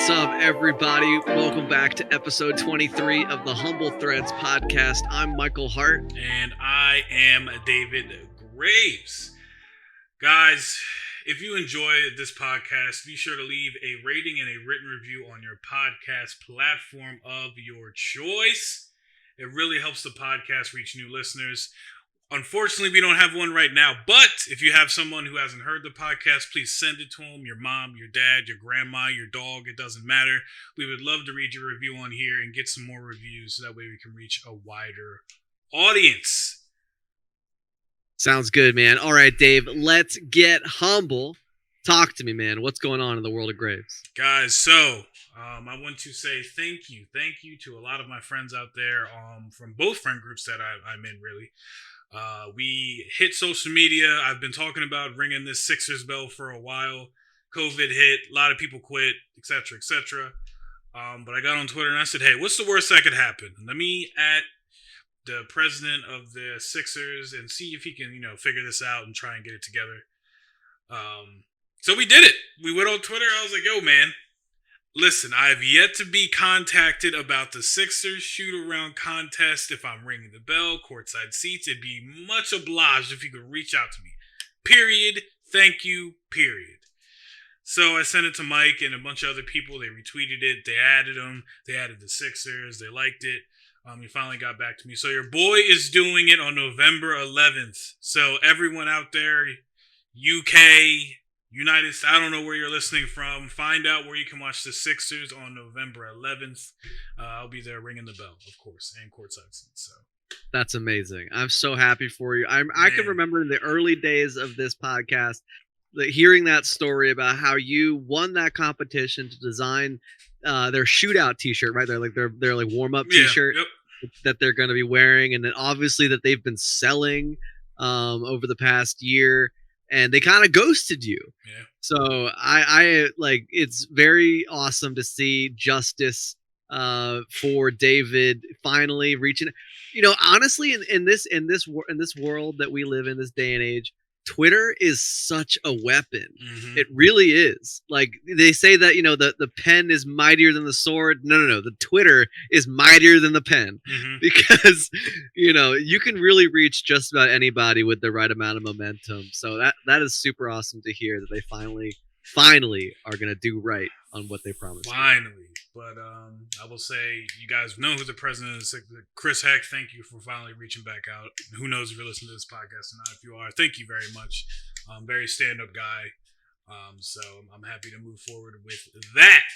What's up, everybody? Welcome back to episode 23 of the Humble Threads podcast. I'm Michael Hart. And I am David Graves. Guys, if you enjoy this podcast, be sure to leave a rating and a written review on your podcast platform of your choice. It really helps the podcast reach new listeners. Unfortunately, we don't have one right now, but if you have someone who hasn't heard the podcast, please send it to them. Your mom, your dad, your grandma, your dog, it doesn't matter. We would love to read your review on here and get some more reviews so that way we can reach a wider audience. Sounds good, man. All right, Dave, let's get humble. Talk to me, man. What's going on in the world of Graves? Guys, so I want to say thank you to a lot of my friends out there from both friend groups that I'm in, really. We hit social media. I've been talking about ringing this Sixers bell for a while. COVID hit, a lot of people quit, etc., etc. But I got on Twitter and I said, hey, what's the worst that could happen? Let me at the president of the Sixers and see if he can, figure this out and try and get it together. So we did it. We went on Twitter. I was like, yo, man, listen, I have yet to be contacted about the Sixers shoot-around contest. If I'm ringing the bell, courtside seats, it'd be much obliged if you could reach out to me. Period. Thank you. Period. So I sent it to Mike and a bunch of other people. They retweeted it. They added them. They added the Sixers. They liked it. He finally got back to me. So your boy is doing it on November 11th. So everyone out there, UK, United States, I don't know where you're listening from. Find out where you can watch the Sixers on November 11th. I'll be there ringing the bell, of course, and courtside seats. So that's amazing. I'm so happy for you. I can remember in the early days of this podcast, hearing that story about how you won that competition to design their shootout T-shirt, right? They're like warm up T-shirt that they're going to be wearing, and then obviously that they've been selling over the past year. And they kind of ghosted you. Yeah. So I like, it's very awesome to see justice for David finally reaching. Honestly, in this world that we live in, this day and age, Twitter is such a weapon. Mm-hmm. It really is. Like they say that, the pen is mightier than the sword. No. The Twitter is mightier than the pen, because, you can really reach just about anybody with the right amount of momentum. So that is super awesome to hear that they finally are going to do right on what they promised. Finally. But I will say, you guys know who the president is. Chris Heck, thank you for finally reaching back out. Who knows if you're listening to this podcast or not. If you are, thank you very much. Very stand-up guy. So I'm happy to move forward with that.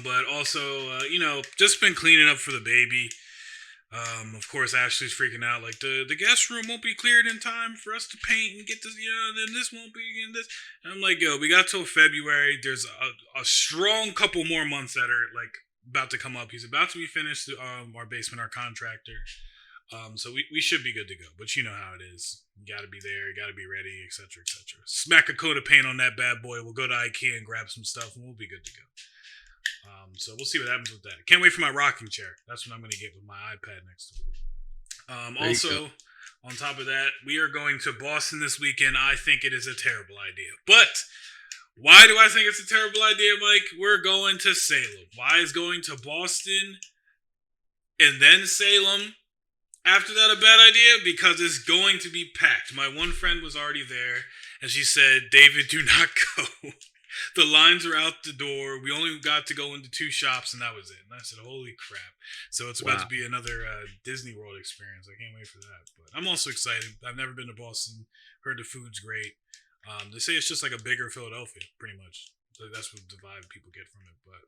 But also, just been cleaning up for the baby. Of course, Ashley's freaking out. Like, the guest room won't be cleared in time for us to paint and get this, then this won't be in this. And I'm like, yo, we got till February. There's a strong couple more months that are, like, about to come up. He's about to be finished, our basement, our contractor. So we should be good to go. But you know how it is. You got to be there. You got to be ready, etc., etc. Smack a coat of paint on that bad boy. We'll go to IKEA and grab some stuff, and we'll be good to go. So we'll see what happens with that. Can't wait for my rocking chair. That's what I'm going to get with my iPad next to it. Also, on top of that, we are going to Boston this weekend. I think it is a terrible idea. But why do I think it's a terrible idea, Mike? We're going to Salem. Why is going to Boston and then Salem after that a bad idea? Because it's going to be packed. My one friend was already there, and she said, David, do not go. The lines are out the door. We only got to go into 2 shops, and that was it. And I said, holy crap. So it's about to be another Disney World experience. I can't wait for that. But I'm also excited. I've never been to Boston. Heard the food's great. They say it's just like a bigger Philadelphia, pretty much. So that's what the vibe people get from it. But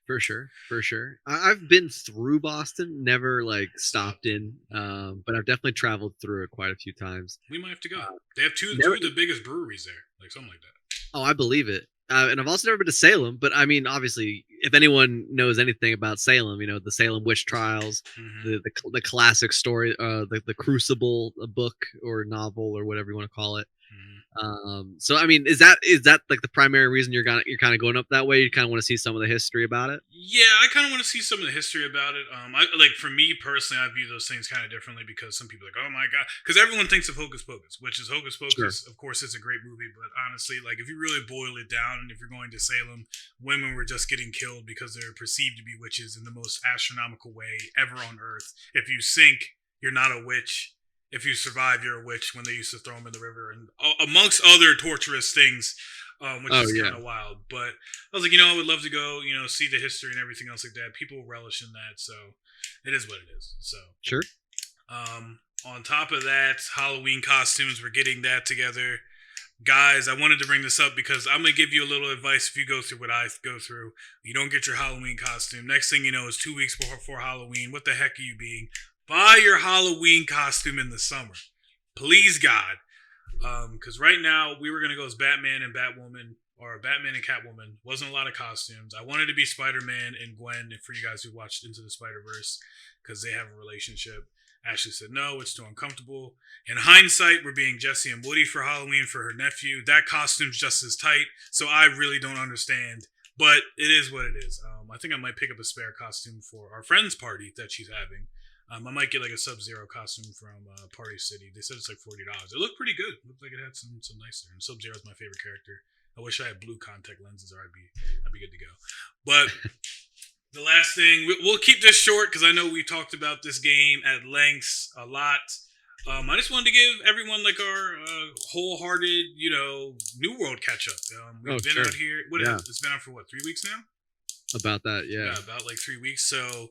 For sure. I've been through Boston, never stopped in, but I've definitely traveled through it quite a few times. We might have to go. They have two of the biggest breweries there, something like that. Oh, I believe it. And I've also never been to Salem, but I mean, obviously, if anyone knows anything about Salem, the Salem witch trials, the classic story, the Crucible book or novel or whatever you want to call it. So I mean, is that like the primary reason you're kind of going up that way? You kind of want to see some of the history about it? Yeah, I kind of want to see some of the history about it. I like for me personally, I view those things kind of differently because some people are like, oh my god, because everyone thinks of Hocus Pocus, which is Hocus Sure. Pocus. Of course, it's a great movie, but honestly, like if you really boil it down, and if you're going to Salem, women were just getting killed because they're perceived to be witches in the most astronomical way ever on Earth. If you sink, you're not a witch. If you survive, you're a witch. When they used to throw them in the river, and amongst other torturous things, which Oh is yeah. kind of wild. But I was like, I would love to go, see the history and everything else like that. People relish in that, so it is what it is. So, Sure. on top of that, Halloween costumes, we're getting that together. Guys, I wanted to bring this up because I'm going to give you a little advice if you go through what I go through. You don't get your Halloween costume. Next thing you know is 2 weeks before Halloween. What the heck are you being? Buy your Halloween costume in the summer. Please, God. Because right now we were gonna go as Batman and Batwoman, or Batman and Catwoman. Wasn't a lot of costumes. I wanted to be Spider-Man and Gwen. And for you guys who watched Into the Spider-Verse, because they have a relationship, Ashley said no, it's too uncomfortable. In hindsight, we're being Jessie and Woody for Halloween for her nephew. That costume's just as tight, so I really don't understand. But it is what it is. I think I might pick up a spare costume for our friend's party that she's having. I might get like a Sub-Zero costume from Party City. They said it's like $40. It looked pretty good. It looked like it had some nice there. And Sub-Zero is my favorite character. I wish I had blue contact lenses, or I'd be good to go. But the last thing, we'll keep this short because I know we talked about this game at length a lot. I just wanted to give everyone like our wholehearted, New World catch up. We've been Sure. out here. It's been out for what, 3 weeks now? About that, yeah. Yeah, about like 3 weeks. So,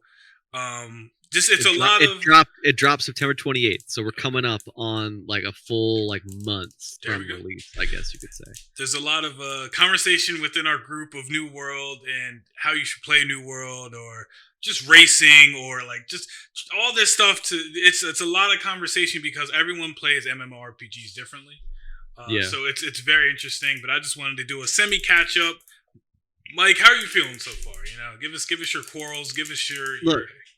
just it's a lot of it dropped September 28th, so we're coming up on like a full like month There from we go. release, I guess you could say. There's a lot of conversation within our group of New World and how you should play New World, or just racing, or like just all this stuff. It's a lot of conversation because everyone plays MMORPGs differently. Yeah. So it's very interesting. But I just wanted to do a semi catch up. Mike, how are you feeling so far? Give us your quarrels, give us your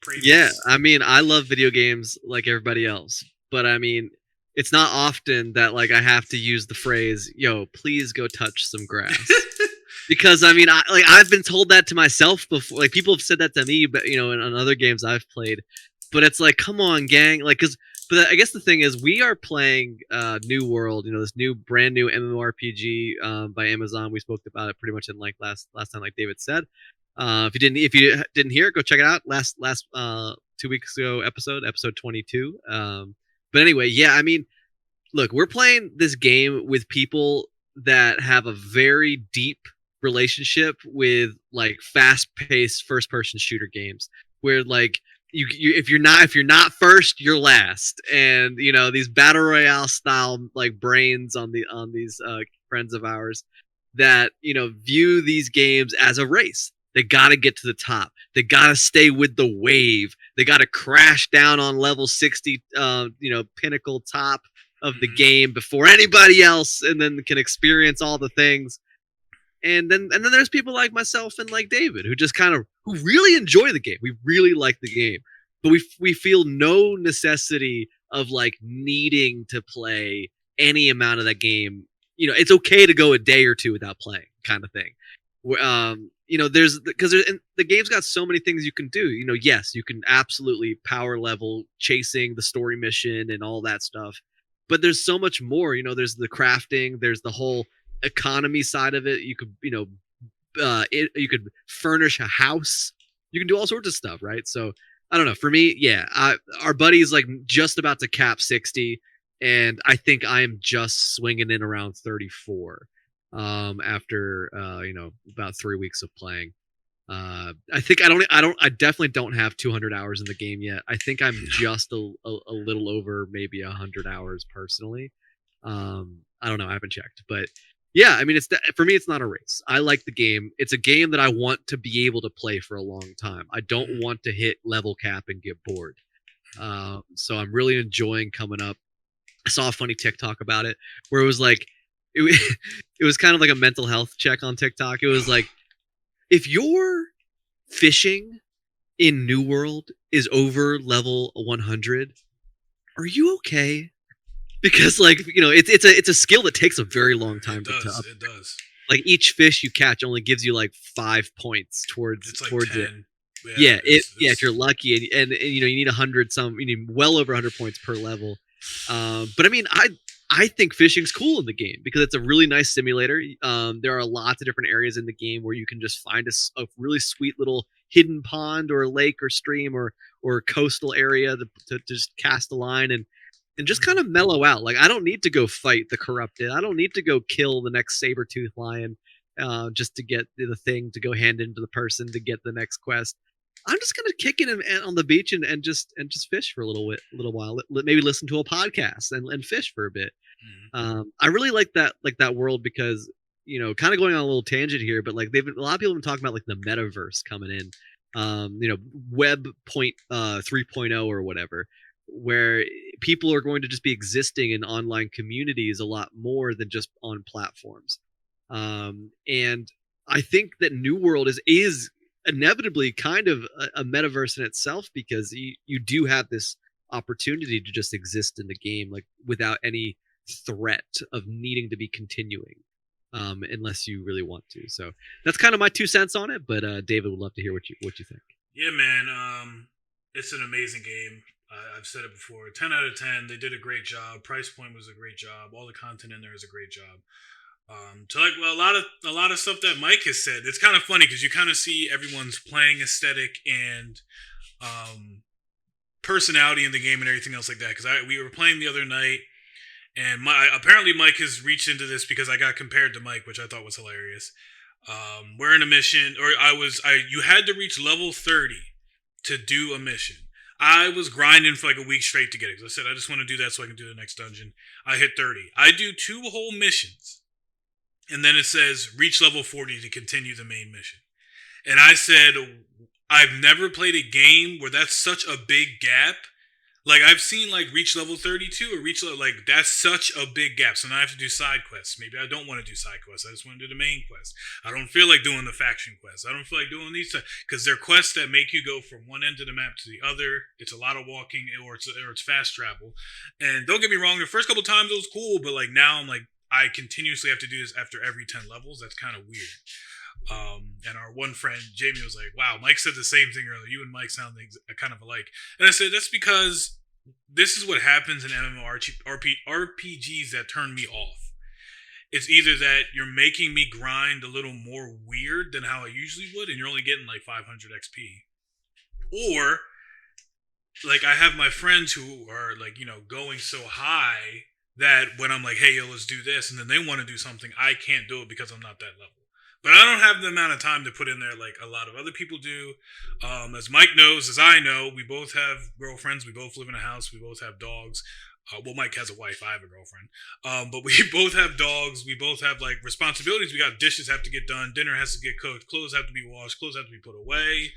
praises. Yeah, I mean, I love video games like everybody else, but I mean, it's not often that like I have to use the phrase, "Yo, please go touch some grass." Because I mean, I've been told that to myself before. Like people have said that to me, but in other games I've played. But it's like, come on, gang! Like, but I guess the thing is, we are playing New World. This brand new MMORPG by Amazon. We spoke about it pretty much in like last time, like David said. If you didn't hear it, go check it out. Last 2 weeks ago episode 22. But anyway, yeah, I mean, look, we're playing this game with people that have a very deep relationship with like fast-paced first-person shooter games, where like you if you're not first, you're last, and these battle royale style like brains on these friends of ours that view these games as a race. They got to get to the top. They got to stay with the wave. They got to crash down on level 60, pinnacle top of the game before anybody else, and then can experience all the things. And then there's people like myself and like David who just who really enjoy the game. We really like the game, but we feel no necessity of like needing to play any amount of that game. It's okay to go a day or two without playing, kind of thing. Because the game's got so many things you can do. Yes, you can absolutely power level chasing the story mission and all that stuff, but there's so much more. There's the crafting, there's the whole economy side of it. You could you could furnish a house, you can do all sorts of stuff, right? So I don't know, for me, yeah, our buddy's like just about to cap 60, and I think I am just swinging in around 34 after about 3 weeks of playing. I think I definitely don't have 200 hours in the game yet. I think I'm just a little over maybe 100 hours personally. I don't know, I haven't checked, but yeah, I mean, for me, it's not a race. I like the game. It's a game that I want to be able to play for a long time. I don't want to hit level cap and get bored. So I'm really enjoying coming up. I saw a funny TikTok about it where it was like, it was kind of like a mental health check on TikTok. It was like, if your fishing in New World is over level 100, are you okay? because like it's a skill that takes a very long time to up. It does. Like each fish you catch only gives you like 5 points It's like towards it. 10. Yeah, if you're lucky, and you know you need 100 some, you need well over 100 points per level. But I mean, I think fishing's cool in the game because it's a really nice simulator. There are lots of different areas in the game where you can just find a really sweet little hidden pond or lake or stream or coastal area to just cast a line and just kind of mellow out. Like I don't need to go fight the corrupted. I don't need to go kill the next saber-tooth lion just to get the thing to go hand into the person to get the next quest. I'm just gonna kick it on the beach and just fish for a little while. Maybe listen to a podcast and fish for a bit. I really like that world because kind of going on a little tangent here, but like a lot of people have been talking about like the metaverse coming in, Web point 3.0 or whatever, where people are going to just be existing in online communities a lot more than just on platforms. And I think that New World is inevitably kind of a metaverse in itself because you do have this opportunity to just exist in the game like without any threat of needing to be continuing unless you really want to. So that's kind of my 2 cents on it, but David would love to hear what you think. Yeah, man. It's an amazing game. I've said it before. 10 out of 10. They did a great job. Price point was a great job. All the content in there is a great job. To like well, a lot of stuff that Mike has said. It's kind of funny because you kind of see everyone's playing aesthetic and personality in the game and everything else like that. Because we were playing the other night, and apparently Mike has reached into this because I got compared to Mike, which I thought was hilarious. We're in a mission, or you had to reach level 30 to do a mission. I was grinding for like a week straight to get it. Because I said, I just want to do that so I can do the next dungeon. I hit 30. I do 2 whole missions. And then it says, reach level 40 to continue the main mission. And I said, I've never played a game where that's such a big gap. Like, I've seen, like, reach level 32 or reach level, like, that's such a big gap. So now I have to do side quests. Maybe I don't want to do side quests. I just want to do the main quest. I don't feel like doing the faction quests. I don't feel like doing these, because they're quests that make you go from one end of the map to the other. It's a lot of walking, or it's fast travel. And don't get me wrong, the first couple times it was cool, but, like, now I'm like, I continuously have to do this after every 10 levels. That's kind of weird. And our one friend, Jamie, was like, wow, Mike said the same thing earlier. You and Mike sound kind of alike. And I said, that's because this is what happens in MMORPGs that turn me off. It's either that you're making me grind a little more weird than how I usually would, and you're only getting like 500 XP. Or, like, I have my friends who are, like, going so high that when I'm like, hey, yo, let's do this, and then they want to do something, I can't do it because I'm not that level. But I don't have the amount of time to put in there like a lot of other people do. As Mike knows, as I know, we both have girlfriends. We both live in a house. We both have dogs. Well, Mike has a wife. I have a girlfriend. But we both have dogs. We both have like responsibilities. We got dishes have to get done. Dinner has to get cooked. Clothes have to be washed. Clothes have to be put away.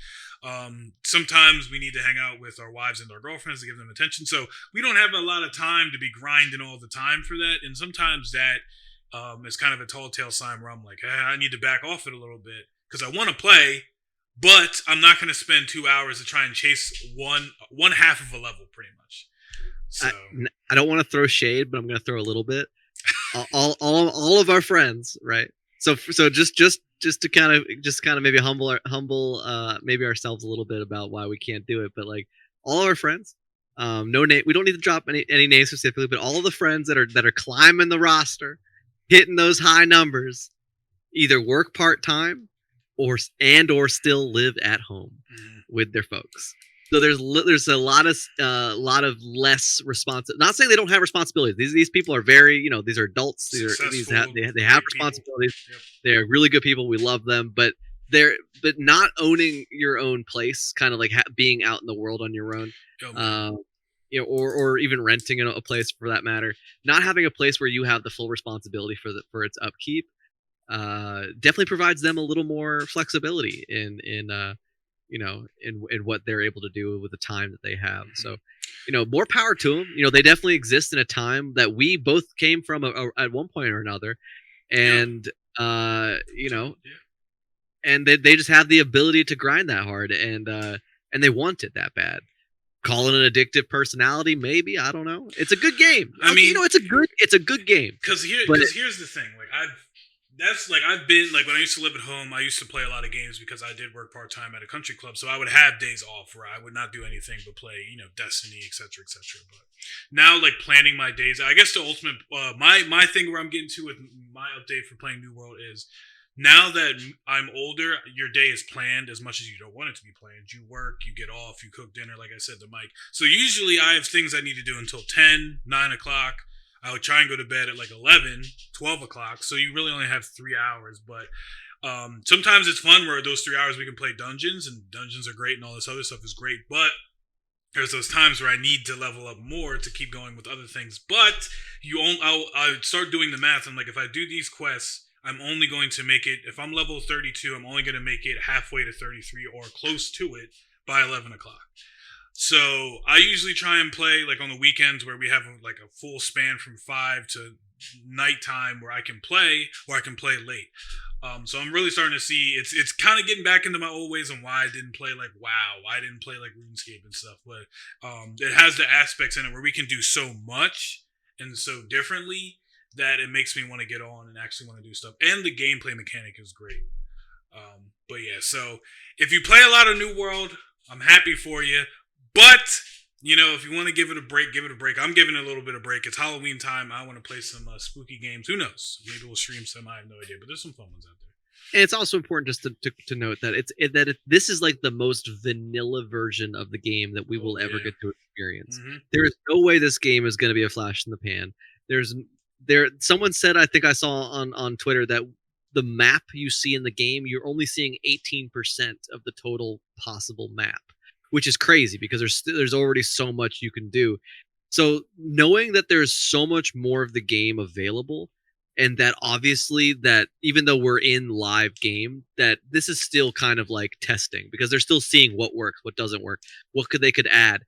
Sometimes we need to hang out with our wives and our girlfriends to give them attention. So we don't have a lot of time to be grinding all the time for that. And sometimes that is kind of a tall tale sign where I'm like, I need to back off it a little bit because I want to play, but I'm not going to spend 2 hours to try and chase one half of a level, pretty much. So I don't want to throw shade, but I'm going to throw a little bit. all of our friends, right? So just to kind of maybe humble maybe ourselves a little bit about why we can't do it, but like all of our friends, no name, we don't need to drop any names specifically, but all of the friends that are climbing the roster, hitting those high numbers, either work part-time or still live at home with their folks. So there's a lot of less responsibility. Not saying they don't have responsibilities. These people are very, these are adults. They have responsibilities. Yep. They're really good people. We love them, but not owning your own place, kind of like being out in the world on your own. Or even renting a place for that matter, not having a place where you have the full responsibility for its upkeep, definitely provides them a little more flexibility in what they're able to do with the time that they have. So, more power to them. They definitely exist in a time that we both came from at one point or another, and and they just have the ability to grind that hard, and they want it that bad. Call it an addictive personality, maybe. I don't know. It's a good game. I mean, it's a good game. Because But here's the thing. Like I've been like when I used to live at home, I used to play a lot of games because I did work part time at a country club, so I would have days off where I would not do anything but play, Destiny, etc., etc. But now, like planning my days, I guess the ultimate my thing where I'm getting to with my update for playing New World is now that I'm older, your day is planned as much as you don't want it to be planned. You work, you get off, you cook dinner, like I said to Mike. So usually I have things I need to do until 10, 9 o'clock. I would try and go to bed at like 11, 12 o'clock. So you really only have 3 hours. But sometimes it's fun where those 3 hours we can play dungeons, and dungeons are great and all this other stuff is great. But there's those times where I need to level up more to keep going with other things. But I'll start doing the math. I'm like, if I do these quests, I'm only going to make it, if I'm level 32, I'm only going to make it halfway to 33 or close to it by 11 o'clock. So I usually try and play like on the weekends where we have like a full span from 5 to nighttime where I can play, or I can play late. So I'm really starting to see it's kind of getting back into my old ways on why I didn't play like WoW, why I didn't play like RuneScape and stuff. But it has the aspects in it where we can do so much and so differently that it makes me want to get on and actually want to do stuff. And the gameplay mechanic is great. But yeah, so if you play a lot of New World, I'm happy for you. But, if you want to give it a break, give it a break. I'm giving it a little bit of break. It's Halloween time. I want to play some spooky games. Who knows? Maybe we'll stream some. I have no idea. But there's some fun ones out there. And it's also important just to note that this is like the most vanilla version of the game that we will ever get to experience. Mm-hmm. There is no way this game is going to be a flash in the pan. Someone said, I think I saw on Twitter, that the map you see in the game, you're only seeing 18% of the total possible map, which is crazy because there's already so much you can do. So knowing that there's so much more of the game available, and that obviously that even though we're in live game, that this is still kind of like testing, because they're still seeing what works, what doesn't work, what they could add.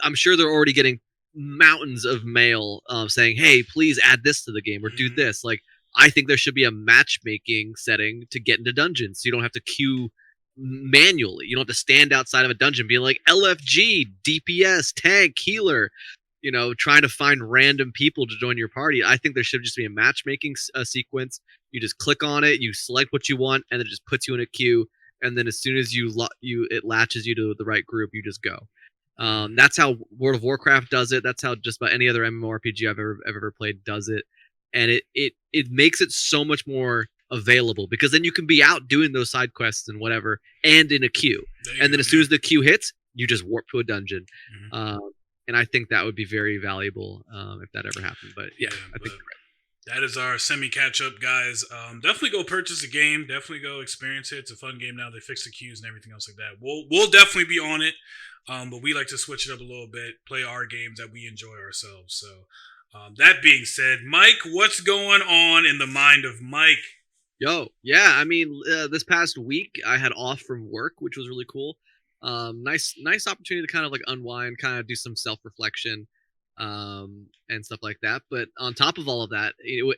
I'm sure they're already getting mountains of mail saying, hey, please add this to the game or do this. Like, I think there should be a matchmaking setting to get into dungeons, so you don't have to queue manually. You don't have to stand outside of a dungeon being like LFG, DPS, tank, healer, trying to find random people to join your party. I think there should just be a matchmaking sequence. You just click on it, you select what you want, and it just puts you in a queue. And then as soon as it latches you to the right group, you just go. That's how World of Warcraft does it. That's how just about any other MMORPG I've ever played does it. And it makes it so much more available, because then you can be out doing those side quests and whatever, and in a queue. And then as soon as the queue hits, you just warp to a dungeon. And I think that would be very valuable if that ever happened. But yeah, I think that is our semi catch up, guys. Definitely go purchase the game. Definitely go experience it. It's a fun game now. They fixed the queues and everything else like that. We'll definitely be on it. But we like to switch it up a little bit, play our games that we enjoy ourselves. So that being said, Mike, what's going on in the mind of Mike? Yo, yeah, I mean, this past week I had off from work, which was really cool. Nice opportunity to kind of like unwind, kind of do some self-reflection, and stuff like that. But on top of all of that,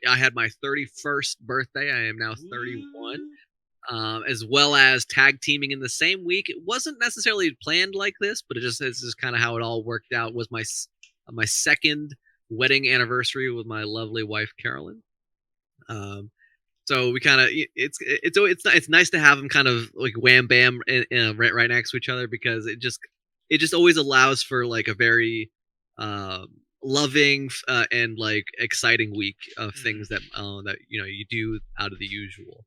I had my 31st birthday. I am now 31. As well as tag teaming in the same week. It wasn't necessarily planned like this, but it's just kind of how it all worked out. Was my second wedding anniversary with my lovely wife Carolyn. So we kind of it's nice to have them kind of like wham bam right next to each other, because it just always allows for like a very loving and like exciting week of things that you do out of the usual.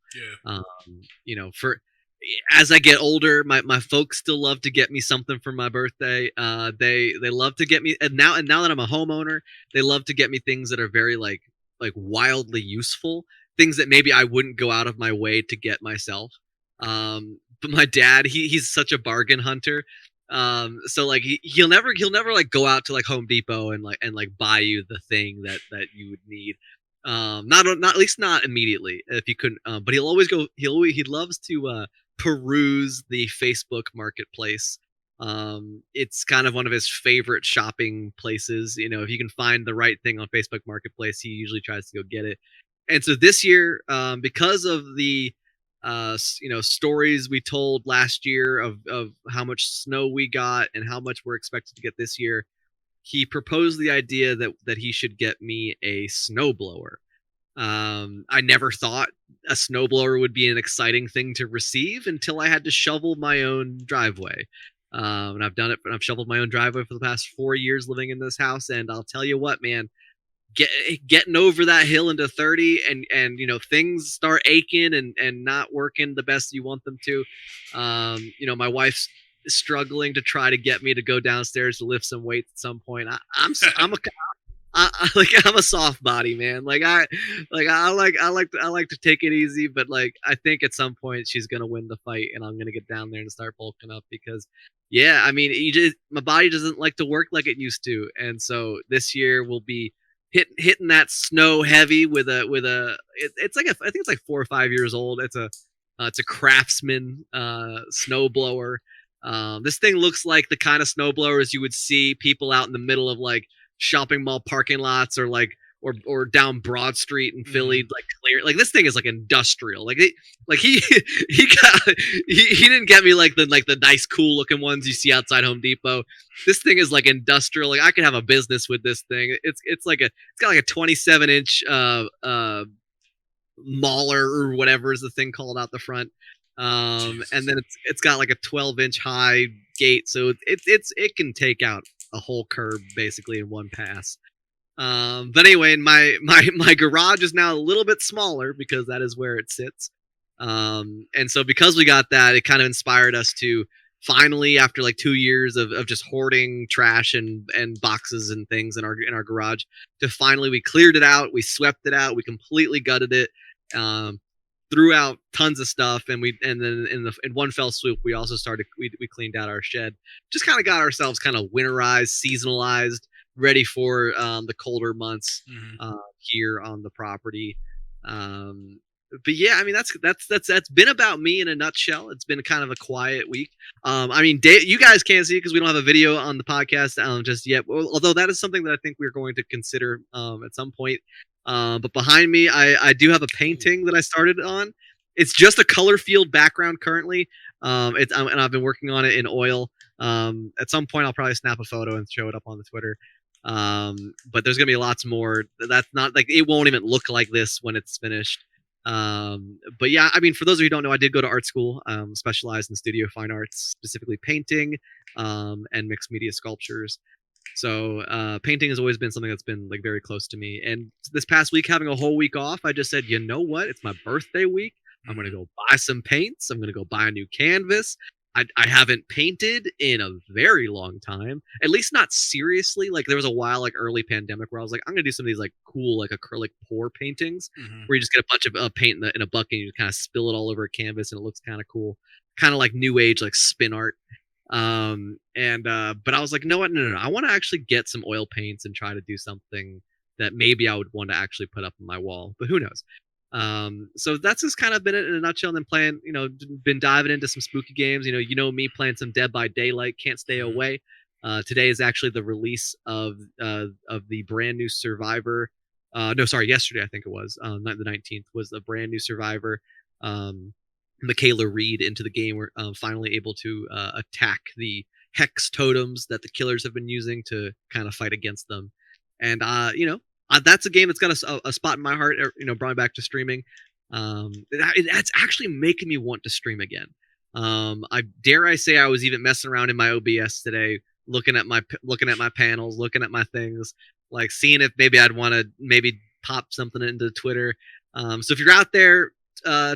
For as I get older, my folks still love to get me something for my birthday. They love to get me, and now that I'm a homeowner, they love to get me things that are very like wildly useful, things that maybe I wouldn't go out of my way to get myself. But my dad, he's such a bargain hunter. So like he'll never like go out to like Home Depot and buy you the thing that you would need. Not at least not immediately if you couldn't. But he'll always go. He loves to peruse the Facebook Marketplace. It's kind of one of his favorite shopping places. If you can find the right thing on Facebook Marketplace, he usually tries to go get it. And so this year, because of the stories we told last year of how much snow we got and how much we're expected to get this year, he proposed the idea that he should get me a snowblower. I never thought a snowblower would be an exciting thing to receive until I had to shovel my own driveway. And I've done it. I've shoveled my own driveway for the past 4 years living in this house, and I'll tell you what, man, getting over that hill into 30 and things start aching and not working the best you want them to. My wife's struggling to try to get me to go downstairs to lift some weights at some point. I'm a soft body man. I like to take it easy, but like I think at some point she's gonna win the fight, and I'm gonna get down there and start bulking up because, yeah, I mean, my body doesn't like to work like it used to, and so this year will be hitting that snow heavy it's like I think it's like 4 or 5 years old. It's a Craftsman snow blower. This thing looks like the kind of snow blowers you would see people out in the middle of like shopping mall parking lots or down Broad Street in Philly, like clear. Like this thing is like industrial. He didn't get me like the nice cool looking ones you see outside Home Depot. This thing is like industrial. Like I could have a business with this thing. It's got like a 27-inch mauler or whatever is the thing called out the front. And then it's got like a 12-inch high gate, so it can take out a whole curb basically in one pass. But anyway, my garage is now a little bit smaller because that is where it sits. And so because we got that, it kind of inspired us to finally, after like 2 years of just hoarding trash and boxes and things in our garage, to finally we cleared it out, we swept it out, we completely gutted it, threw out tons of stuff, and then in one fell swoop we also we cleaned out our shed, just kind of got ourselves kind of winterized, seasonalized, ready for the colder months here on the property. But yeah, I mean that's been about me in a nutshell. It's been kind of a quiet week. I mean, you guys can't see it because we don't have a video on the podcast just yet. Although that is something that I think we're going to consider at some point. But behind me, I do have a painting that I started on. It's just a color field background currently. And I've been working on it in oil. At some point, I'll probably snap a photo and show it up on the Twitter. But there's gonna be lots more. That's not like it won't even look like this when it's finished. But yeah, I mean, for those of you who don't know, I did go to art school, specialized in studio fine arts, specifically painting, and mixed media sculptures. So painting has always been something that's been like very close to me. And this past week, having a whole week off, I just said, you know what? It's my birthday week. I'm gonna go buy some paints. I'm gonna go buy a new canvas. I haven't painted in a very long time, at least not seriously. Like there was a while, like early pandemic, where I was like, I'm gonna do some of these like cool like acrylic pour paintings, where you just get a bunch of paint in a bucket and you kind of spill it all over a canvas, and it looks kind of cool, kind of like new age like spin art. But I was like, no, no, I want to actually get some oil paints and try to do something that maybe I would want to actually put up on my wall, but who knows. So that's just kind of been it in a nutshell. And then playing, been diving into some spooky games. Me playing some Dead by Daylight, Can't Stay Away. Today is actually the release of the brand new Survivor. No, sorry, yesterday I think it was. The 19th was the brand new Survivor. Michaela Reed into the game. We're finally able to attack the hex totems that the killers have been using to kind of fight against them. And that's a game that's got a spot in my heart. Brought me back to streaming. That's actually making me want to stream again. I dare say I was even messing around in my OBS today, looking at my panels, looking at my things, like seeing if maybe I'd want to maybe pop something into Twitter. So if you're out there,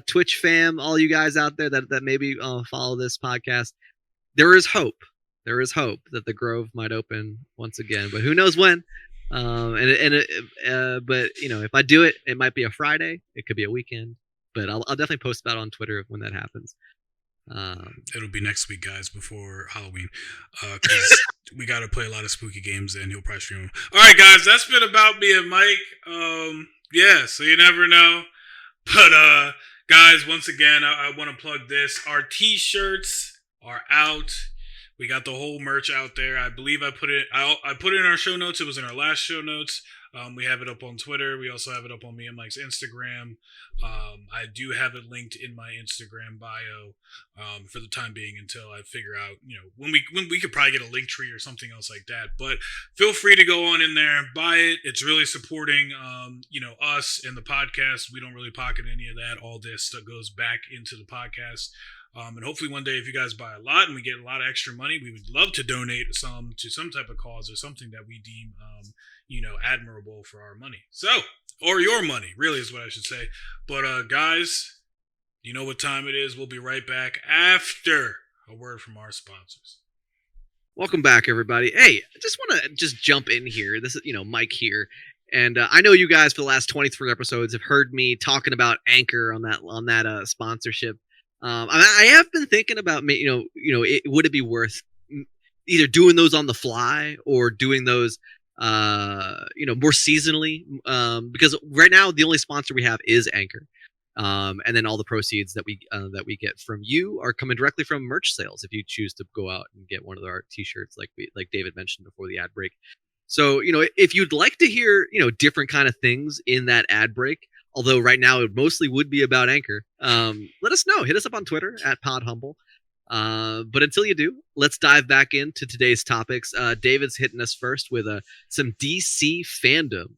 Twitch fam, all you guys out there that maybe follow this podcast, there is hope. There is hope that the Grove might open once again, but who knows when. But if I do it, it might be a Friday. It could be a weekend, but I'll definitely post about it on Twitter when that happens. It'll be next week, guys, before Halloween, because we got to play a lot of spooky games, and he'll probably stream them. All right, guys, that's been about me and Mike. Yeah, so you never know. But guys, once again, I want to plug this. Our t-shirts are out. We got the whole merch out there. I believe I put it. I put it in our show notes. It was in our last show notes. We have it up on Twitter. We also have it up on me and Mike's Instagram. I do have it linked in my Instagram bio for the time being until I figure out, when we could probably get a link tree or something else like that. But feel free to go on in there, buy it. It's really supporting, us and the podcast. We don't really pocket any of that. All this stuff goes back into the podcast. And hopefully one day, if you guys buy a lot and we get a lot of extra money, we would love to donate some to some type of cause or something that we deem, admirable for our money. So, or your money, really is what I should say. But guys, you know what time it is. We'll be right back after a word from our sponsors. Welcome back, everybody. Hey, I just want to jump in here. This is, Mike here. And I know you guys for the last 23 episodes have heard me talking about Anchor on that sponsorship. I have been thinking about, would it be worth either doing those on the fly or doing those, more seasonally? Because right now the only sponsor we have is Anchor, and then all the proceeds that we get from you are coming directly from merch sales. If you choose to go out and get one of our T-shirts, like David mentioned before the ad break. So if you'd like to hear different kind of things in that ad break. Although right now it mostly would be about Anchor. Let us know. Hit us up on Twitter @PodHumble. But until you do, let's dive back into today's topics. David's hitting us first with some DC fandom.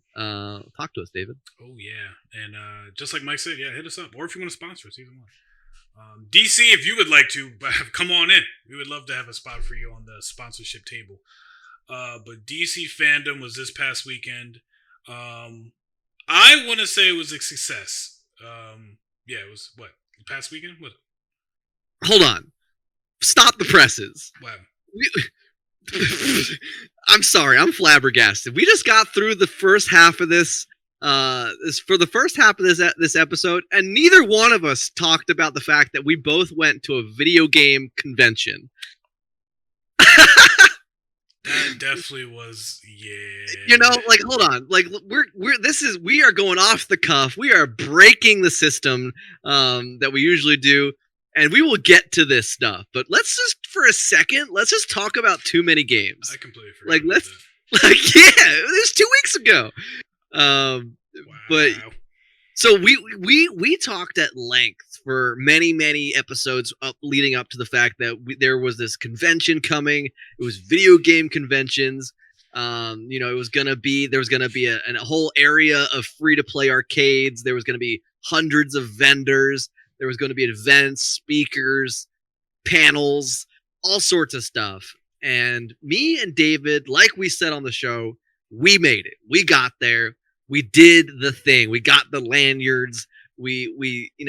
Talk to us, David. Oh, yeah. And just like Mike said, hit us up. Or if you want to sponsor us, either one. DC, if you would like to, come on in. We would love to have a spot for you on the sponsorship table. But DC fandom was this past weekend. I want to say it was a success. It was what? Past weekend? What? Hold on. Stop the presses. Wow. I'm sorry. I'm flabbergasted. We just got through the first half of this episode, and neither one of us talked about the fact that we both went to a video game convention. That definitely was, yeah. Hold on. We are going off the cuff. We are breaking the system that we usually do, and we will get to this stuff. But let's just talk about too many games. I completely forgot about that. It was 2 weeks ago. Wow. But so we talked at length for many episodes leading up to the fact that there was this convention coming. It was video game conventions. There was gonna be a whole area of free to play arcades. There was gonna be hundreds of vendors. There was gonna be events, speakers, panels, all sorts of stuff. And me and David, like we said on the show, we made it. We got there. We did the thing. We got the lanyards. We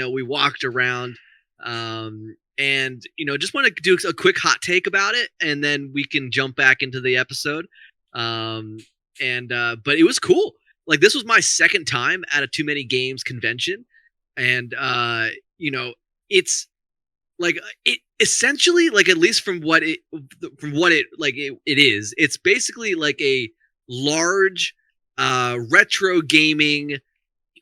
walked around, and just want to do a quick hot take about it, and then we can jump back into the episode. But it was cool. Like, this was my second time at a Too Many Games convention, and it's like it essentially, like, at least from what it is, it's basically like a large retro gaming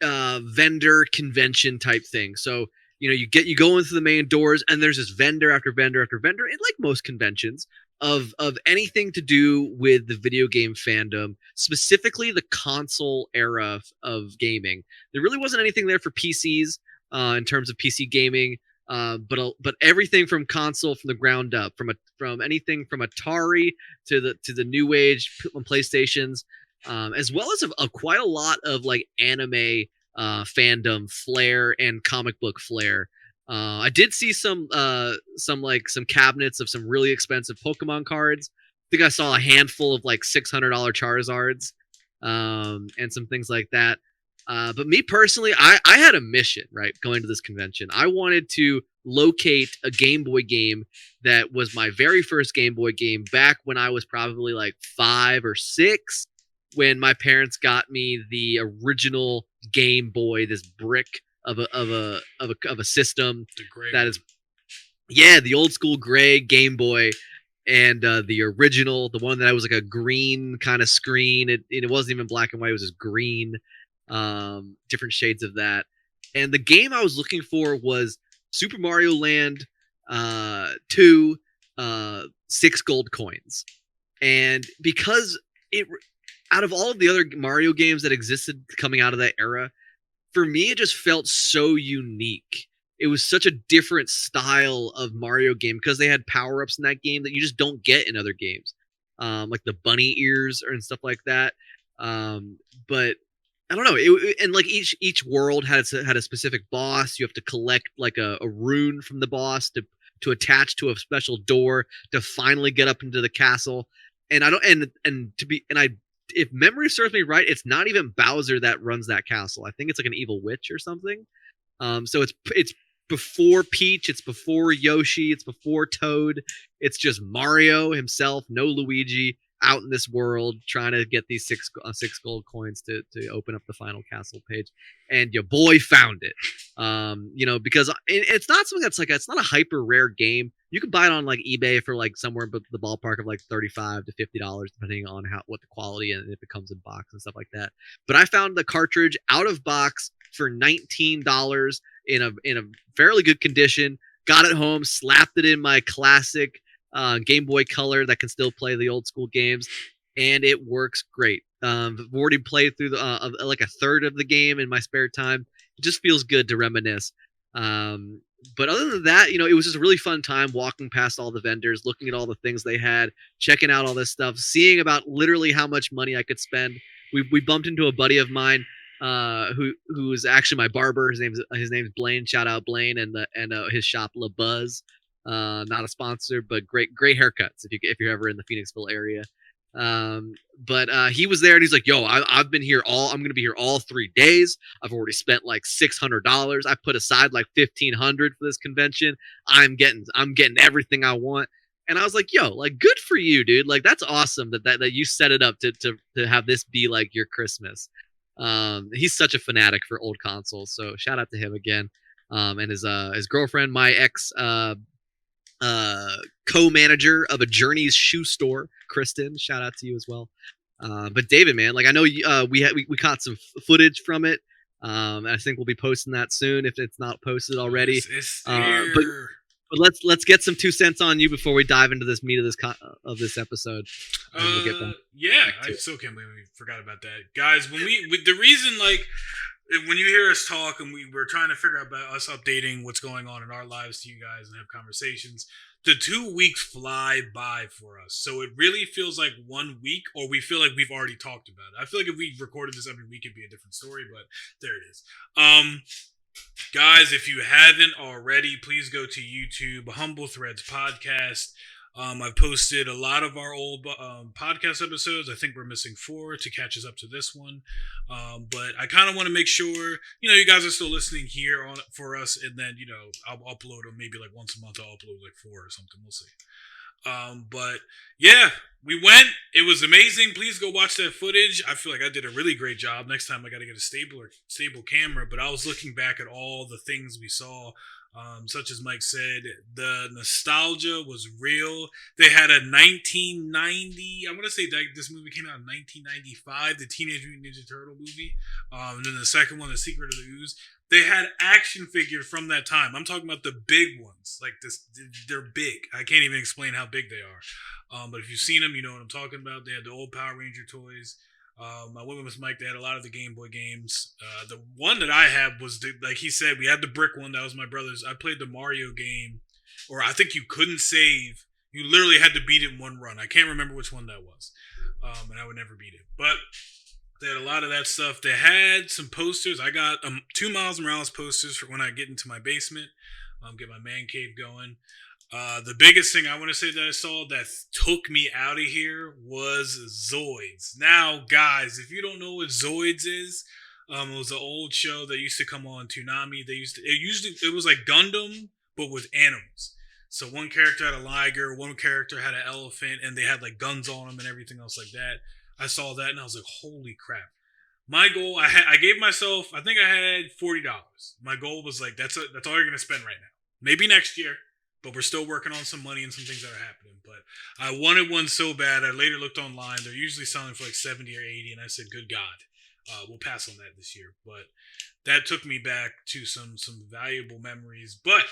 vendor convention type thing. So you go into the main doors, and there's this vendor after vendor after vendor, and like most conventions of anything to do with the video game fandom, specifically the console era of gaming. There really wasn't anything there for PCs in terms of PC gaming, but everything from console from the ground up, from anything from Atari to the new age PlayStations. As well as quite a lot of like anime fandom flair and comic book flair. I did see some cabinets of some really expensive Pokemon cards. I think I saw a handful of like $600 Charizards, and some things like that. But me personally, I had a mission, right, going to this convention. I wanted to locate a Game Boy game that was my very first Game Boy game back when I was probably like 5 or 6. When my parents got me the original Game Boy, this brick of a system that is, the old school gray Game Boy, and the original, the one that was like a green kind of screen. It wasn't even black and white; it was just green, different shades of that. And the game I was looking for was Super Mario Land 2, six gold coins. And because it, out of all of the other Mario games that existed coming out of that era, for me, it just felt so unique. It was such a different style of Mario game because they had power ups in that game that you just don't get in other games, like the bunny ears and stuff like that. But I don't know. And like each world had a specific boss. You have to collect like a rune from the boss to attach to a special door to finally get up into the castle. And I don't and to be and I if memory serves me right, it's not even Bowser that runs that castle. I think it's like an evil witch or something. So it's before Peach, it's before Yoshi, it's before Toad. It's just Mario himself, no Luigi, out in this world trying to get these six gold coins to open up the final castle page. And your boy found it. Because it's not something that's like it's not a hyper rare game. You can buy it on like eBay for like somewhere but the ballpark of like $35 to $50, depending on what the quality and if it comes in box and stuff like that. But I found the cartridge out of box for $19 in a fairly good condition. Got it home, slapped it in my classic Game Boy Color that can still play the old school games, and it works great. I've already played through like a third of the game in my spare time. It just feels good to reminisce. But other than that, it was just a really fun time walking past all the vendors, looking at all the things they had, checking out all this stuff, seeing about literally how much money I could spend. We bumped into a buddy of mine who is actually my barber. His name's Blaine. Shout out Blaine and his shop La Buzz. Not a sponsor, but great haircuts if you're ever in the Phoenixville area. But he was there and he's like, "Yo, I'm gonna be here all 3 days. I've already spent like $600. I put aside like $1,500 for this convention. I'm getting everything I want." And I was like, "Yo, like good for you, dude. Like that's awesome that you set it up to have this be like your Christmas." He's such a fanatic for old consoles, so shout out to him again. And his girlfriend, my ex co-manager of a Journeys shoe store, Kristen. Shout out to you as well. But David, man, like I know we caught some footage from it. I think we'll be posting that soon if it's not posted already. It's but let's get some 2 cents on you before we dive into this meat of this episode. Yeah, I still can't believe we forgot about that, guys. When the reason like when you hear us talk and we're trying to figure out about us updating what's going on in our lives to you guys and have conversations, the 2 weeks fly by for us. So it really feels like 1 week, or we feel like we've already talked about it. I feel like if we recorded this every week, it'd be a different story, but there it is. Guys, if you haven't already, please go to YouTube, Humble Threads Podcast. I've posted a lot of our old podcast episodes. I think we're missing 4 to catch us up to this one. But I kind of want to make sure, you guys are still listening here for us. And then, I'll upload them maybe like once a month. I'll upload like 4 or something. We'll see. But yeah, we went. It was amazing. Please go watch that footage. I feel like I did a really great job. Next time I got to get a stable camera. But I was looking back at all the things we saw. Such as Mike said, the nostalgia was real. They had a 1990, I want to say that this movie came out in 1995, the Teenage Mutant Ninja Turtle movie. And then the second one, The Secret of the Ooze. They had action figures from that time. I'm talking about the big ones. Like this, they're big. I can't even explain how big they are. But if you've seen them, you know what I'm talking about. They had the old Power Ranger toys. I went with Mike. They had a lot of the Game Boy games. The one that I had was like he said, we had the brick one. That was my brother's. I played the Mario game, or I think you couldn't save. You literally had to beat it in one run. I can't remember which one that was, and I would never beat it. But they had a lot of that stuff. They had some posters. I got 2 Miles Morales posters for when I get into my basement, get my man cave going. The biggest thing I want to say that I saw that took me out of here was Zoids. Now, guys, if you don't know what Zoids is, it was an old show that used to come on Toonami. It was like Gundam, but with animals. So one character had a liger, one character had an elephant, and they had like guns on them and everything else like that. I saw that and I was like, holy crap. My goal, I gave myself, I think I had $40. My goal was like, that's all you're going to spend right now. Maybe next year. But we're still working on some money and some things that are happening. But I wanted one so bad. I later looked online. They're usually selling for like 70 or 80. And I said, good God, we'll pass on that this year. But that took me back to some valuable memories. But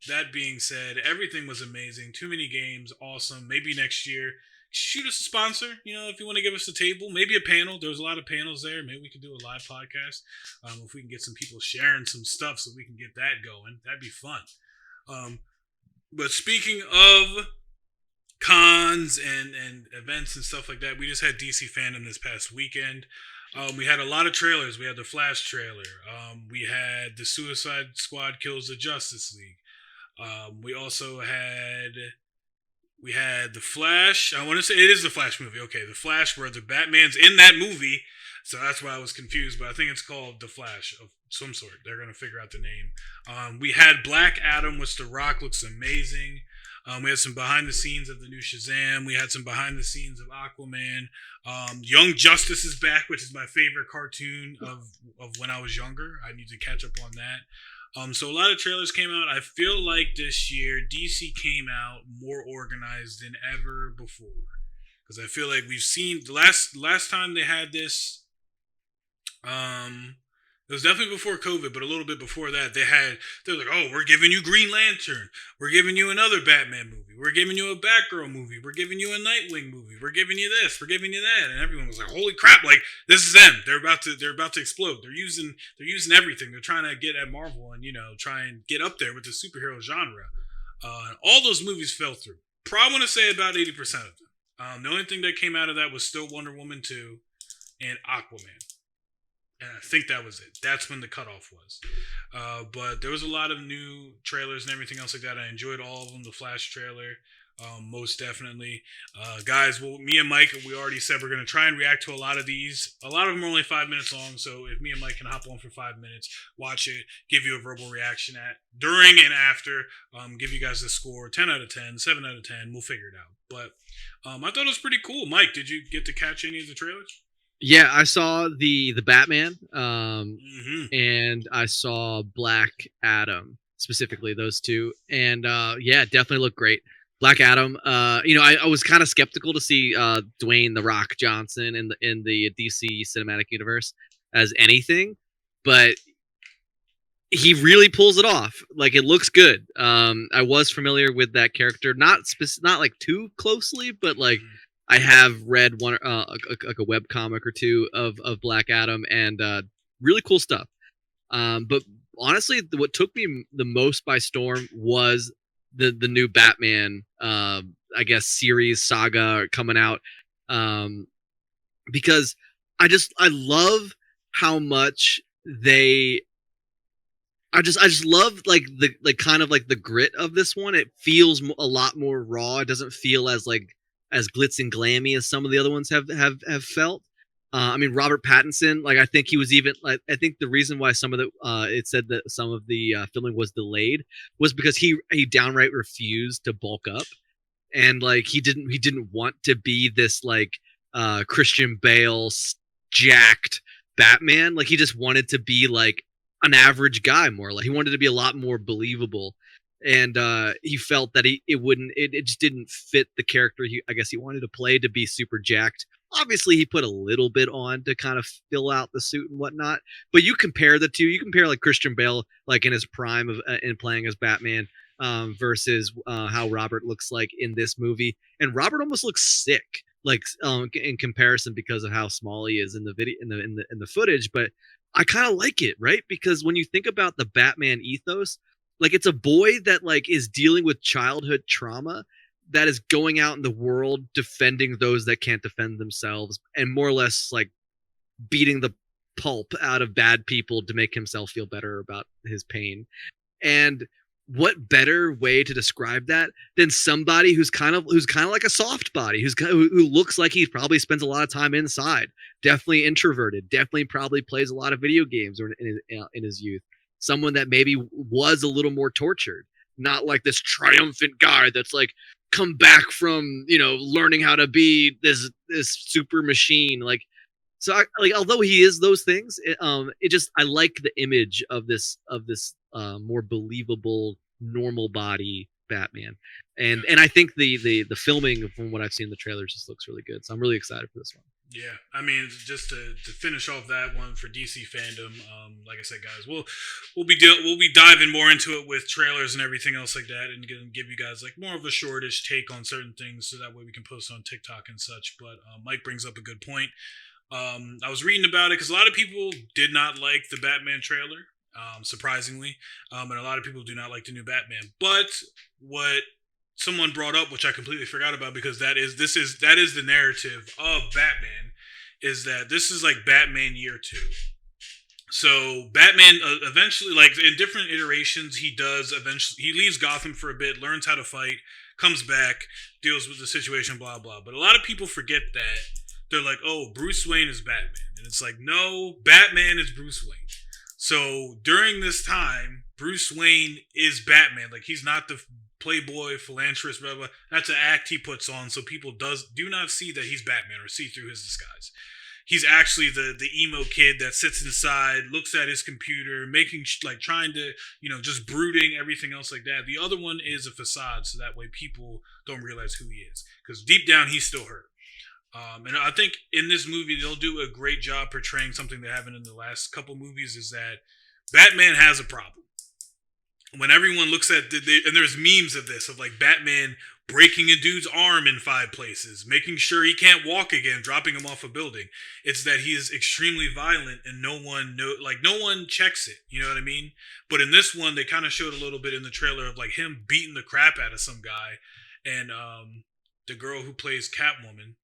that being said, everything was amazing. Too many games, awesome. Maybe next year, shoot us a sponsor. If you want to give us a table, maybe a panel. There was a lot of panels there. Maybe we could do a live podcast. If we can get some people sharing some stuff, so we can get that going, that'd be fun. But speaking of cons and events and stuff like that, we just had DC Fandom this past weekend. We had a lot of trailers. We had the Flash trailer. We had the Suicide Squad kills the Justice League. We also had the Flash. I want to say it is the Flash movie. Okay, the Flash where the Batman's in that movie. So that's why I was confused, but I think it's called The Flash of some sort. They're going to figure out the name. We had Black Adam, which The Rock looks amazing. We had some behind the scenes of the new Shazam. We had some behind the scenes of Aquaman. Young Justice is back, which is my favorite cartoon of when I was younger. I need to catch up on that. So a lot of trailers came out. I feel like this year DC came out more organized than ever before, because I feel like we've seen the last time they had this. It was definitely before COVID, but a little bit before that, they're like, oh, we're giving you Green Lantern. We're giving you another Batman movie. We're giving you a Batgirl movie. We're giving you a Nightwing movie. We're giving you this. We're giving you that. And everyone was like, holy crap, like, this is them. They're about to explode. They're using everything. They're trying to get at Marvel and, try and get up there with the superhero genre. And all those movies fell through. Probably want to say about 80% of them. The only thing that came out of that was still Wonder Woman 2 and Aquaman. And I think that was it. That's when the cutoff was. But there was a lot of new trailers and everything else like that. I enjoyed all of them. The Flash trailer, most definitely. Guys, well, me and Mike, we already said we're going to try and react to a lot of these. A lot of them are only 5 minutes long, so if me and Mike can hop on for 5 minutes, watch it, give you a verbal reaction during and after, give you guys the score, 10 out of 10, 7 out of 10, we'll figure it out. But I thought it was pretty cool. Mike, did you get to catch any of the trailers? Yeah, I saw the Batman, and I saw Black Adam, specifically those two, and yeah, definitely look great. Black Adam, I was kind of skeptical to see Dwayne the Rock Johnson in the DC cinematic universe as anything, but he really pulls it off. Like, it looks good. I was familiar with that character, not like too closely, but like. I have read one like a web comic or two of Black Adam, and really cool stuff. But honestly, what took me the most by storm was the new Batman, I guess, series saga coming out, because I love how much they. I just love like the kind of like the grit of this one. It feels a lot more raw. It doesn't feel as glitz and glammy as some of the other ones have felt. I mean, Robert Pattinson, like, I think he was even like, I think the reason why some of the it said that some of the filming was delayed was because he downright refused to bulk up, and like he didn't want to be this like Christian Bale jacked Batman. Like, he just wanted to be like an average guy, more like he wanted to be a lot more believable. And he felt that it just didn't fit the character he wanted to play, to be super jacked. Obviously, he put a little bit on to kind of fill out the suit and whatnot. But you compare the two. You compare like Christian Bale, like in his prime of in playing as Batman, versus how Robert looks like in this movie. And Robert almost looks sick, like in comparison, because of how small he is in the video in the footage. But I kind of like it, right? Because when you think about the Batman ethos, like, it's a boy that like is dealing with childhood trauma, that is going out in the world defending those that can't defend themselves, and more or less like beating the pulp out of bad people to make himself feel better about his pain. And what better way to describe that than somebody who's kind of like a soft body, who looks like he probably spends a lot of time inside, definitely introverted, definitely probably plays a lot of video games or in his youth. Someone that maybe was a little more tortured, not like this triumphant guy that's like come back from, learning how to be this super machine. Like, so although he is those things, I like the image of this more believable, normal body Batman. And I think the filming, from what I've seen in the trailers, just looks really good. So I'm really excited for this one. Yeah, I mean, just to finish off that one for DC fandom, like I said, guys, we'll be diving more into it with trailers and everything else like that, and gonna give you guys like more of a shortish take on certain things, so that way we can post on TikTok and such. But Mike brings up a good point. I was reading about it because a lot of people did not like the Batman trailer, surprisingly, and a lot of people do not like the new Batman. But what someone brought up, which I completely forgot about, because that is the narrative of Batman, is that this is like Batman Year Two. So Batman eventually, like in different iterations, he leaves Gotham for a bit, learns how to fight, comes back, deals with the situation, blah blah. But a lot of people forget that they're like, oh, Bruce Wayne is Batman, and it's like, no, Batman is Bruce Wayne. So during this time, Bruce Wayne is Batman. Like he's not the playboy philanthropist, blah blah. That's an act he puts on, so people do not see that he's Batman or see through his disguise. He's actually the emo kid that sits inside, looks at his computer, making like trying to just brooding, everything else like that. The other one is a facade, so that way people don't realize who he is, because deep down he's still hurt. And I think in this movie they'll do a great job portraying something that happened in the last couple movies, is that Batman has a problem. When everyone looks at and there's memes of this, of like Batman breaking a dude's arm in 5 places, making sure he can't walk again, dropping him off a building. It's that he is extremely violent and no one checks it. You know what I mean? But in this one, they kind of showed a little bit in the trailer of like him beating the crap out of some guy, and the girl who plays Catwoman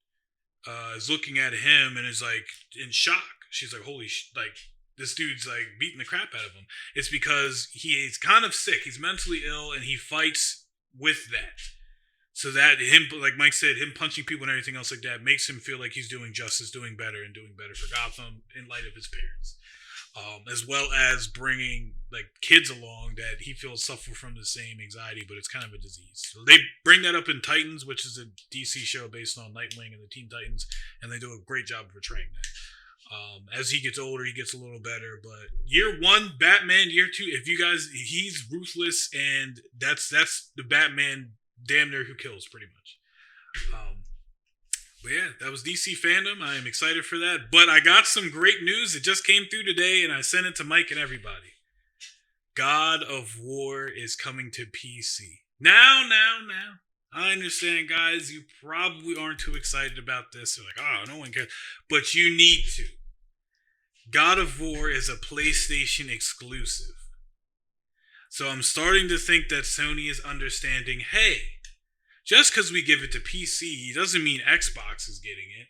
is looking at him and is like in shock. She's like, "Holy like this dude's like beating the crap out of him." It's because he is kind of sick. He's mentally ill, and he fights with that. So that him, like Mike said, him punching people and everything else like that makes him feel like he's doing justice, doing better, and doing better for Gotham in light of his parents, as well as bringing like kids along that he feels suffer from the same anxiety, but it's kind of a disease. So they bring that up in Titans, which is a DC show based on Nightwing and the Teen Titans, and they do a great job of portraying that. As he gets older, he gets a little better. But year one, Batman. Year two, if you guys, he's ruthless, and that's the Batman, damn near who kills, pretty much. But yeah, that was DC fandom. I am excited for that. But I got some great news. It just came through today, and I sent it to Mike and everybody. God of War is coming to PC. Now. I understand, guys, you probably aren't too excited about this. You're like, oh, no one cares. But you need to. God of War is a PlayStation exclusive. So I'm starting to think that Sony is understanding, hey, just because we give it to PC doesn't mean Xbox is getting it.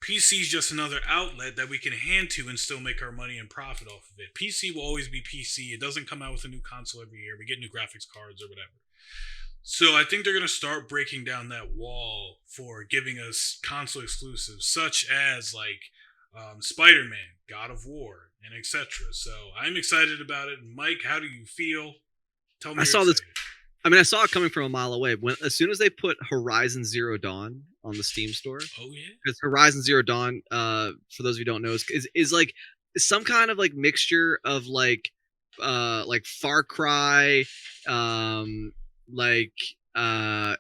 PC is just another outlet that we can hand to and still make our money and profit off of it. PC will always be PC. It doesn't come out with a new console every year. We get new graphics cards or whatever. So I think they're going to start breaking down that wall for giving us console exclusives, such as like Spider-Man, God of War, and etc. So I'm excited about it. Mike, how do you feel? Tell me. I saw this. I mean, I saw it coming from a mile away. As soon as they put Horizon Zero Dawn on the Steam store, oh yeah, because Horizon Zero Dawn, for those of you who don't know, is like some kind of like mixture of like Far Cry,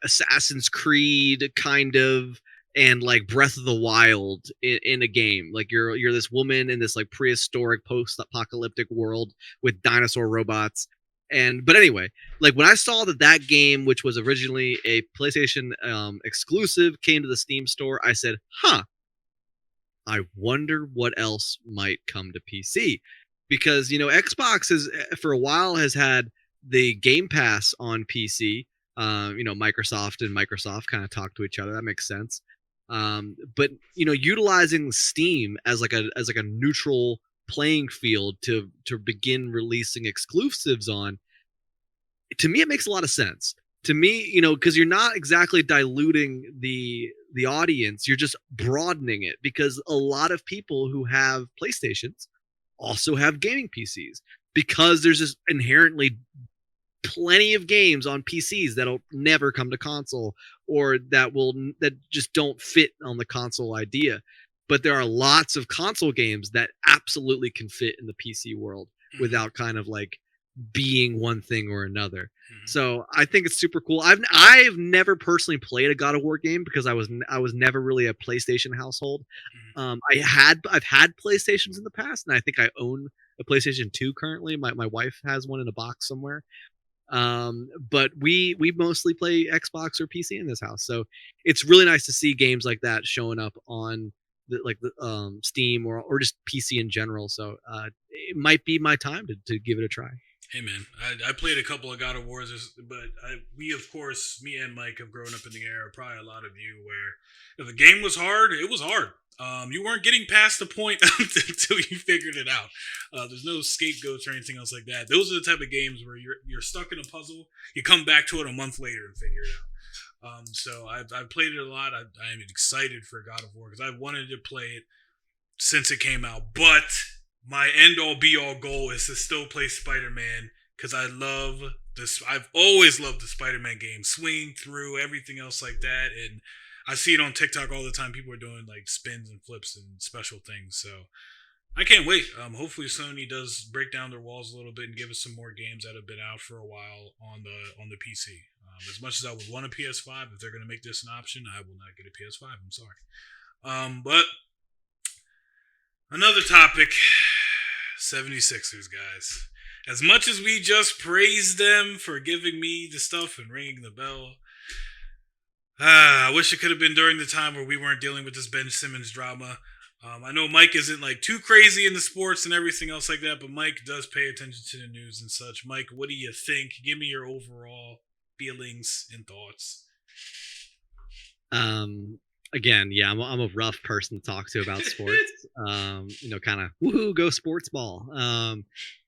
Assassin's Creed kind of, and like Breath of the Wild in a game. Like you're this woman in this like prehistoric post-apocalyptic world with dinosaur robots. But anyway, like when I saw that game, which was originally a PlayStation exclusive, came to the Steam store, I said, huh, I wonder what else might come to PC. Because, Xbox for a while has had the Game Pass on PC. Microsoft and Microsoft kind of talk to each other. That makes sense. But utilizing Steam as like a neutral playing field to begin releasing exclusives on, to me it makes a lot of sense. To me, because you're not exactly diluting the audience, you're just broadening it, because a lot of people who have PlayStations also have gaming PCs, because there's just inherently plenty of games on PCs that'll never come to console, or that just don't fit on the console idea. But there are lots of console games that absolutely can fit in the PC world without kind of like being one thing or another. Mhm. So I think it's super cool. I've never personally played a God of War game because I was never really a PlayStation household. Mhm. I've had PlayStations in the past, and I think I own a PlayStation 2 currently. My wife has one in a box somewhere. But we mostly play Xbox or PC in this house, so it's really nice to see games like that showing up on the Steam or just PC in general. So it might be my time to give it a try. Hey man, I played a couple of God of Wars, but we of course, me and Mike have grown up in the era, probably a lot of you, where if the game was hard, it was hard. You weren't getting past the point until you figured it out. There's no scapegoats or anything else like that. Those are the type of games where you're stuck in a puzzle, you come back to it a month later and figure it out. So I've played it a lot. I'm excited for God of War because I wanted to play it since it came out, but my end all be all goal is to still play Spider Man because I love this. I've always loved the Spider Man game, swing through everything else like that, and I see it on TikTok all the time. People are doing like spins and flips and special things, so I can't wait. Hopefully Sony does break down their walls a little bit and give us some more games that have been out for a while on the PC. As much as I would want a PS5, if they're going to make this an option, I will not get a PS5. I'm sorry. But another topic, 76ers, guys. As much as we just praised them for giving me the stuff and ringing the bell, I wish it could have been during the time where we weren't dealing with this Ben Simmons drama. I know Mike isn't like too crazy in the sports and everything else like that, but Mike does pay attention to the news and such. Mike, what do you think? Give me your overall feelings and thoughts. Again, yeah, I'm a rough person to talk to about sports. Kind of woohoo, go sports ball.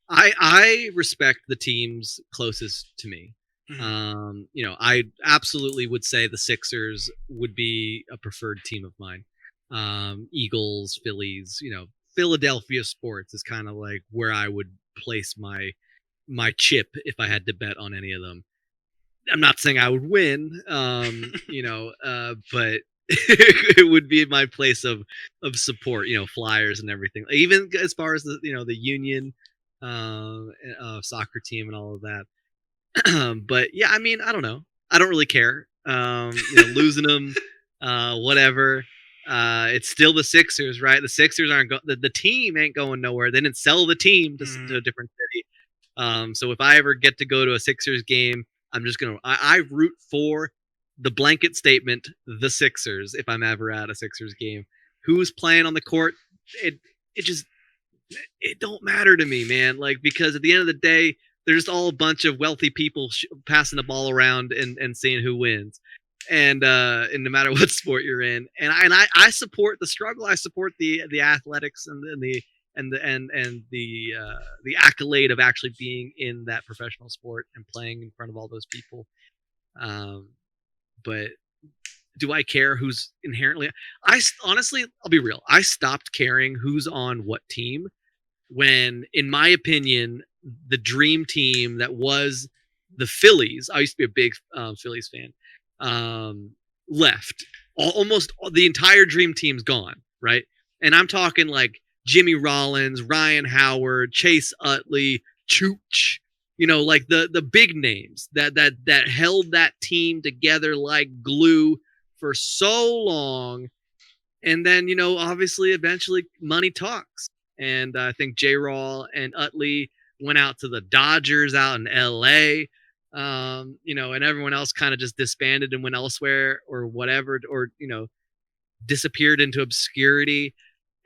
I respect the teams closest to me. Mhm. I absolutely would say the Sixers would be a preferred team of mine. Eagles, Phillies, Philadelphia sports is kind of like where I would place my chip if I had to bet on any of them. I'm not saying I would win, but it would be my place of support, Flyers and everything. Even as far as the Union soccer team and all of that. But yeah, I mean, I don't know. I don't really care. Losing them, whatever. It's still the Sixers, right? The Sixers aren't the team ain't going nowhere. They didn't sell the team to a different city. So if I ever get to go to a Sixers game, I'm just gonna I root for the blanket statement, the Sixers. If I'm ever at a Sixers game, who's playing on the court, it it just it don't matter to me, man. Like, because at the end of the day, they're just all a bunch of wealthy people passing the ball around and seeing who wins. And no matter what sport you're in, and I support the struggle. I support the athletics and the accolade of actually being in that professional sport and playing in front of all those people. Um, but do I care who's inherently? Honestly, I'll be real. I stopped caring who's on what team when, in my opinion, the dream team that was the Phillies. I used to be a big Phillies fan. Left. Almost the entire dream team's gone, right? And I'm talking like Jimmy Rollins, Ryan Howard, Chase Utley, Chooch. Like the big names that held that team together like glue for so long. And then, obviously, eventually, money talks. And I think J. Raw and Utley went out to the Dodgers out in L.A. And everyone else kind of just disbanded and went elsewhere or whatever, or disappeared into obscurity.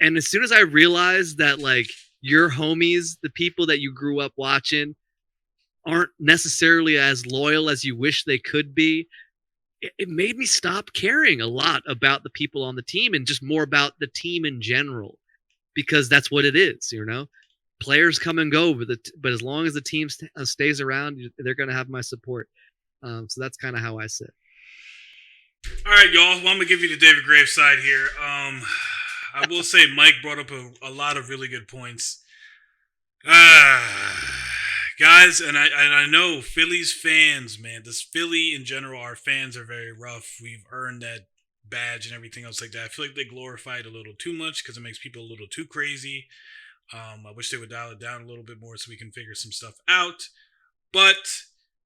And as soon as I realized that, like, your homies, the people that you grew up watching, aren't necessarily as loyal as you wish they could be, it made me stop caring a lot about the people on the team and just more about the team in general, because that's what it is. Players come and go, but as long as the team stays around, they're going to have my support. So that's kind of how I sit. All right, y'all. Well, I'm gonna give you the David Graves side here. I will say Mike brought up a lot of really good points. Guys, and I know Phillies fans, man. This Philly in general, our fans are very rough. We've earned that badge and everything else like that. I feel like they glorify it a little too much because it makes people a little too crazy. I wish they would dial it down a little bit more so we can figure some stuff out. But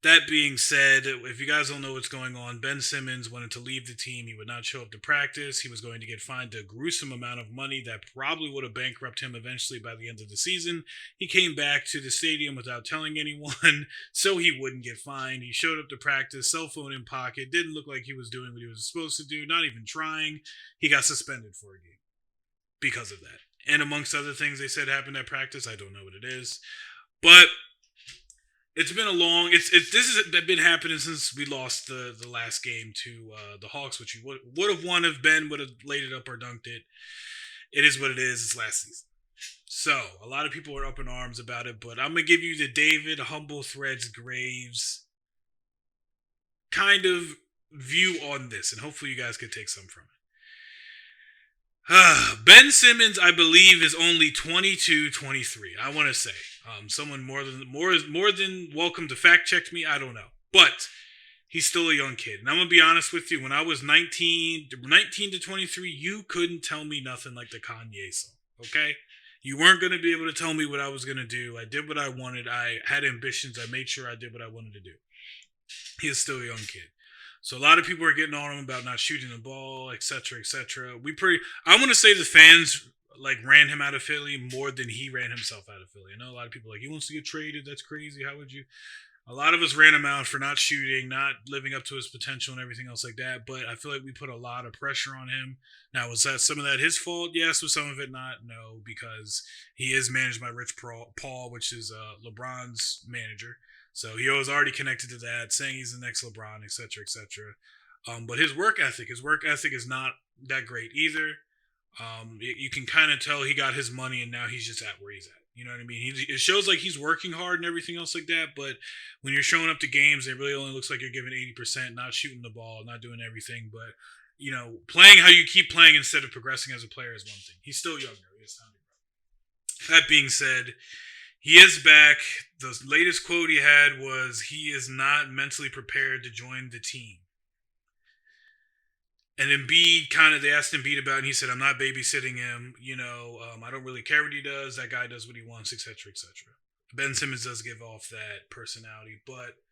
that being said, if you guys don't know what's going on, Ben Simmons wanted to leave the team. He would not show up to practice. He was going to get fined a gruesome amount of money that probably would have bankrupted him eventually by the end of the season. He came back to the stadium without telling anyone, so he wouldn't get fined. He showed up to practice, cell phone in pocket, didn't look like he was doing what he was supposed to do, not even trying. He got suspended for a game because of that. And amongst other things they said happened at practice, I don't know what it is. But it's been a long. This has been happening since we lost the last game to the Hawks, which you would have won if Ben would have laid it up or dunked it. It is what it is. It's last season, so a lot of people are up in arms about it. But I'm gonna give you the David Humble Threads Graves kind of view on this, and hopefully you guys can take some from it. Ben Simmons, I believe, is only 22, 23. I want to say. Someone more than welcome to fact check me. I don't know, but he's still a young kid, and I'm gonna be honest with you. When I was 19 to 23, you couldn't tell me nothing like the Kanye song. Okay, you weren't gonna be able to tell me what I was gonna do. I did what I wanted. I had ambitions. I made sure I did what I wanted to do. He is still a young kid. So a lot of people are getting on him about not shooting the ball, etc., etc. I want to say the fans like ran him out of Philly more than he ran himself out of Philly. I know a lot of people are like, he wants to get traded. That's crazy. How would you? A lot of us ran him out for not shooting, not living up to his potential and everything else like that. But I feel like we put a lot of pressure on him. Now, was that some of that his fault? Yes. Was some of it not? No, because he is managed by Rich Paul, which is LeBron's manager. So he was already connected to that, saying he's the next LeBron, etc., etc. But his work ethic is not that great either. You can kind of tell he got his money and now he's just at where he's at. You know what I mean? It shows like he's working hard and everything else like that. But when you're showing up to games, it really only looks like you're giving 80%, not shooting the ball, not doing everything. But playing how you keep playing instead of progressing as a player is one thing. He's still young though. He has time to grow. That being said, he is back. The latest quote he had was, "He is not mentally prepared to join the team." And Embiid they asked Embiid about it, and he said, "I'm not babysitting him. I don't really care what he does. That guy does what he wants, etc., etc." Ben Simmons does give off that personality. But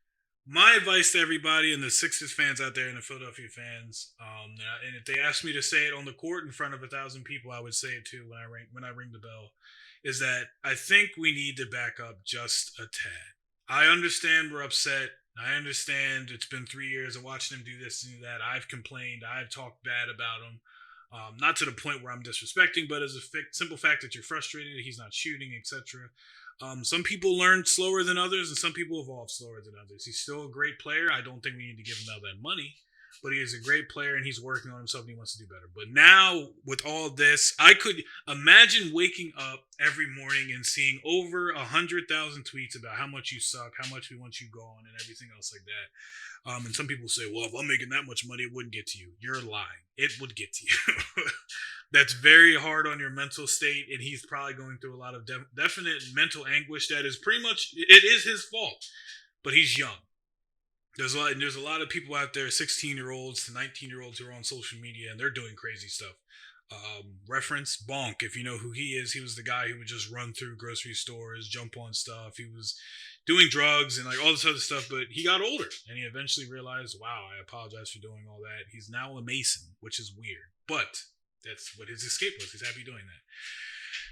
my advice to everybody and the Sixers fans out there and the Philadelphia fans, and if they asked me to say it on the court in front of 1,000 people, I would say it too when I ring the bell, is that I think we need to back up just a tad. I understand we're upset. I understand it's been 3 years of watching him do this and do that. I've complained. I've talked bad about him. Not to the point where I'm disrespecting, but as a simple fact that you're frustrated, he's not shooting, etc. Some people learn slower than others, and some people evolve slower than others. He's still a great player. I don't think we need to give him all that money, but he is a great player, and he's working on himself, and he wants to do better. But now, with all this, I could imagine waking up every morning and seeing over 100,000 tweets about how much you suck, how much we want you gone, and everything else like that. And some people say, well, if I'm making that much money, it wouldn't get to you. You're lying. It would get to you. That's very hard on your mental state, and he's probably going through a lot of definite mental anguish that is pretty much, it is his fault, but he's young. There's a lot of people out there, 16-year-olds to 19-year-olds who are on social media, and they're doing crazy stuff. Reference Bonk, if you know who he is, he was the guy who would just run through grocery stores, jump on stuff. He was doing drugs and like all this other stuff, but he got older and he eventually realized, wow, I apologize for doing all that. He's now a Mason, which is weird, but that's what his escape was. He's happy doing that.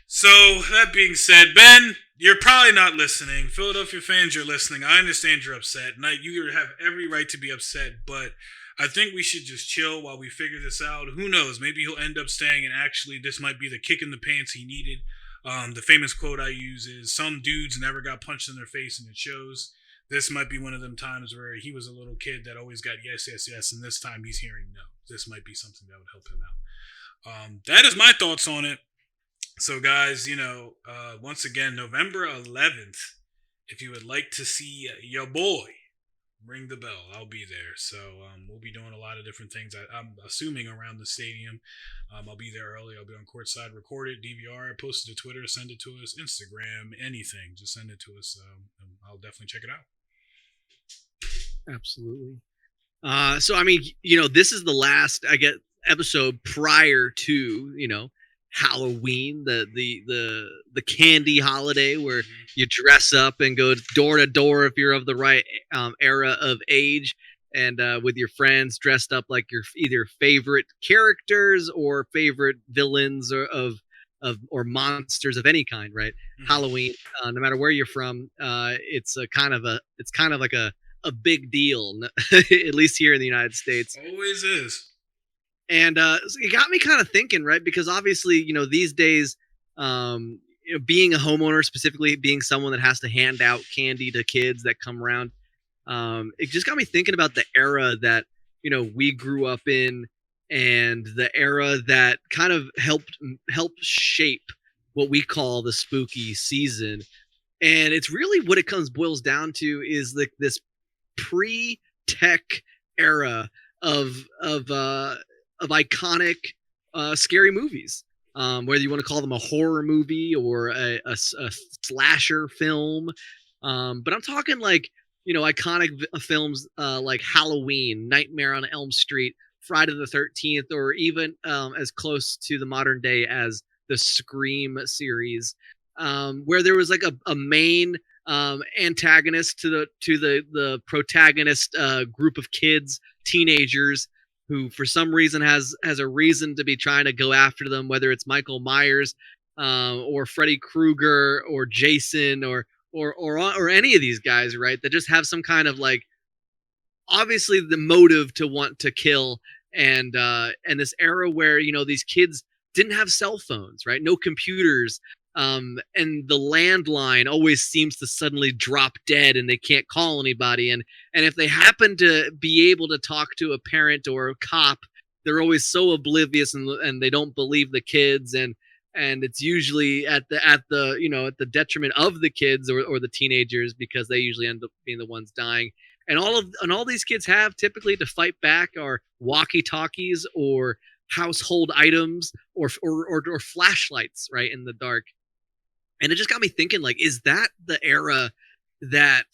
So, that being said, Ben, you're probably not listening. Philadelphia fans, you're listening. I understand you're upset. And you have every right to be upset, but I think we should just chill while we figure this out. Who knows? Maybe he'll end up staying, and actually this might be the kick in the pants he needed. The famous quote I use is, "Some dudes never got punched in their face, and it shows." This might be one of them times where he was a little kid that always got yes, yes, yes, and this time he's hearing no. This might be something that would help him out. That is my thoughts on it. So, guys, once again, November 11th, if you would like to see your boy, ring the bell. I'll be there. So we'll be doing a lot of different things. I'm assuming around the stadium. I'll be there early. I'll be on courtside, record it, DVR, post it to Twitter, send it to us, Instagram, anything. Just send it to us. And I'll definitely check it out. Absolutely. So, I mean, this is the last, I guess, episode prior to, Halloween, the candy holiday where Mm-hmm. you dress up and go door to door if you're of the right era of age, and with your friends dressed up like your either favorite characters or favorite villains or monsters of any kind, right? Mm-hmm. Halloween, no matter where you're from, it's kind of like a big deal, at least here in the United States. Always is. And so it got me kind of thinking, right? Because obviously, these days, being a homeowner, specifically being someone that has to hand out candy to kids that come around, it just got me thinking about the era that we grew up in, and the era that kind of helped shape what we call the spooky season. And it's really what it comes boils down to is like this pre-tech era of of uh, of iconic scary movies. Whether you want to call them a horror movie or a slasher film, but I'm talking like iconic films like Halloween, Nightmare on Elm Street, Friday the 13th, or even as close to the modern day as the Scream series, where there was like a main antagonist to the protagonist group of kids, teenagers, who for some reason has a reason to be trying to go after them, whether it's Michael Myers or Freddy Krueger or Jason or any of these guys, right? That just have some kind of like obviously the motive to want to kill. And this era where these kids didn't have cell phones, right? No computers, and the landline always seems to suddenly drop dead and they can't call anybody. And if they happen to be able to talk to a parent or a cop, they're always so oblivious, and they don't believe the kids. And it's usually at the detriment of the kids or the teenagers, because they usually end up being the ones dying. And all these kids have typically to fight back are walkie talkies or household items or flashlights, right, in the dark. And it just got me thinking, like, is that the era that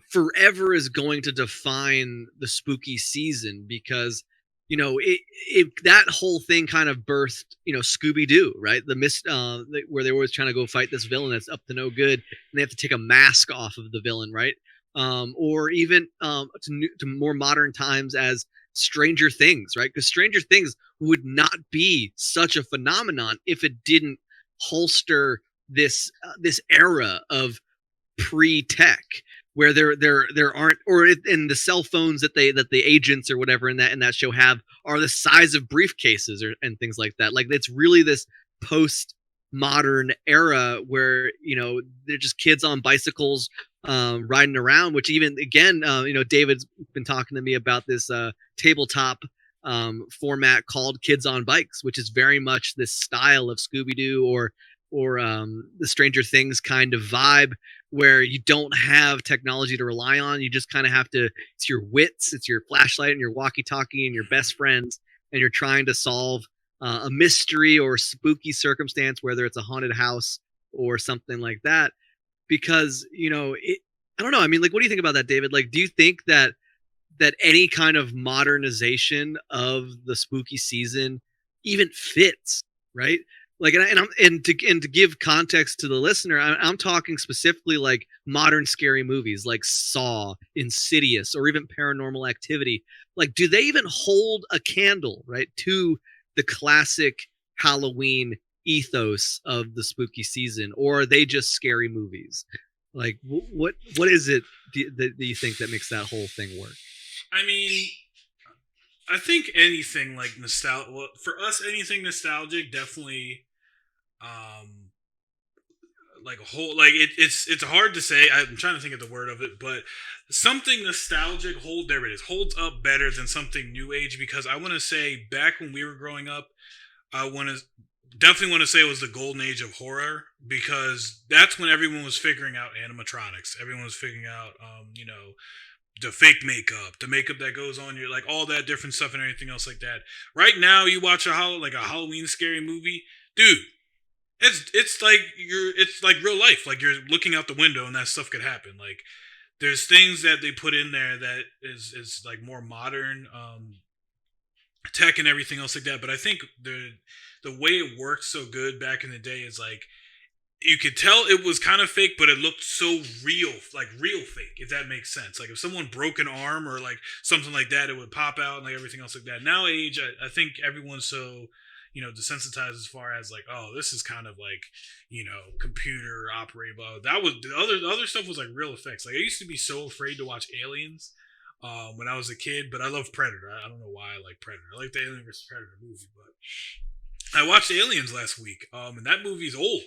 forever is going to define the spooky season? Because that whole thing kind of birthed Scooby-Doo, right? Where they're always trying to go fight this villain that's up to no good, and they have to take a mask off of the villain, right? Or even to more modern times as Stranger Things, right? Because Stranger Things would not be such a phenomenon if it didn't holster this era of pre-tech, where there aren't, or in the cell phones that the agents or whatever in that show have are the size of briefcases and things like that. Like, it's really this post modern era where they're just kids on bicycles riding around, which even again David's been talking to me about this tabletop format called Kids on Bikes, which is very much this style of Scooby-Doo or the Stranger Things kind of vibe, where you don't have technology to rely on. You just kind of have to, it's your wits, it's your flashlight and your walkie talkie and your best friends, and you're trying to solve a mystery or spooky circumstance, whether it's a haunted house or something like that. Because, I don't know. I mean, like, what do you think about that, David? Like, do you think that any kind of modernization of the spooky season even fits, right? Like, and to give context to the listener, I'm talking specifically like modern scary movies like Saw, Insidious, or even Paranormal Activity. Like, do they even hold a candle, right, to the classic Halloween ethos of the spooky season, or are they just scary movies? Like, what is it that you think that makes that whole thing work? I mean, I think anything like nostalgia. Well, for us, anything nostalgic definitely, um, like a whole like it's hard to say. I'm trying to think of the word of it, but something nostalgic there it is, holds up better than something new age, because I want to say back when we were growing up, I want to definitely want to say it was the golden age of horror, because that's when everyone was figuring out animatronics. Everyone was figuring out, the fake makeup, the makeup that goes on your, like, all that different stuff and everything else like that. Right now, you watch a Halloween scary movie, dude. It's like real life. Like, you're looking out the window and that stuff could happen. Like, there's things that they put in there that is like more modern, tech and everything else like that. But I think the way it worked so good back in the day is like you could tell it was kind of fake, but it looked so real, like real fake, if that makes sense. Like if someone broke an arm or like something like that, it would pop out and like everything else like that. Now age, I think everyone's so, desensitized as far as like, oh, this is kind of like, computer operated. Blah. That was the other stuff was like real effects. Like I used to be so afraid to watch Aliens when I was a kid, but I love Predator. I don't know why I like Predator. I like the Alien vs Predator movie, but I watched Aliens last week, and that movie's old.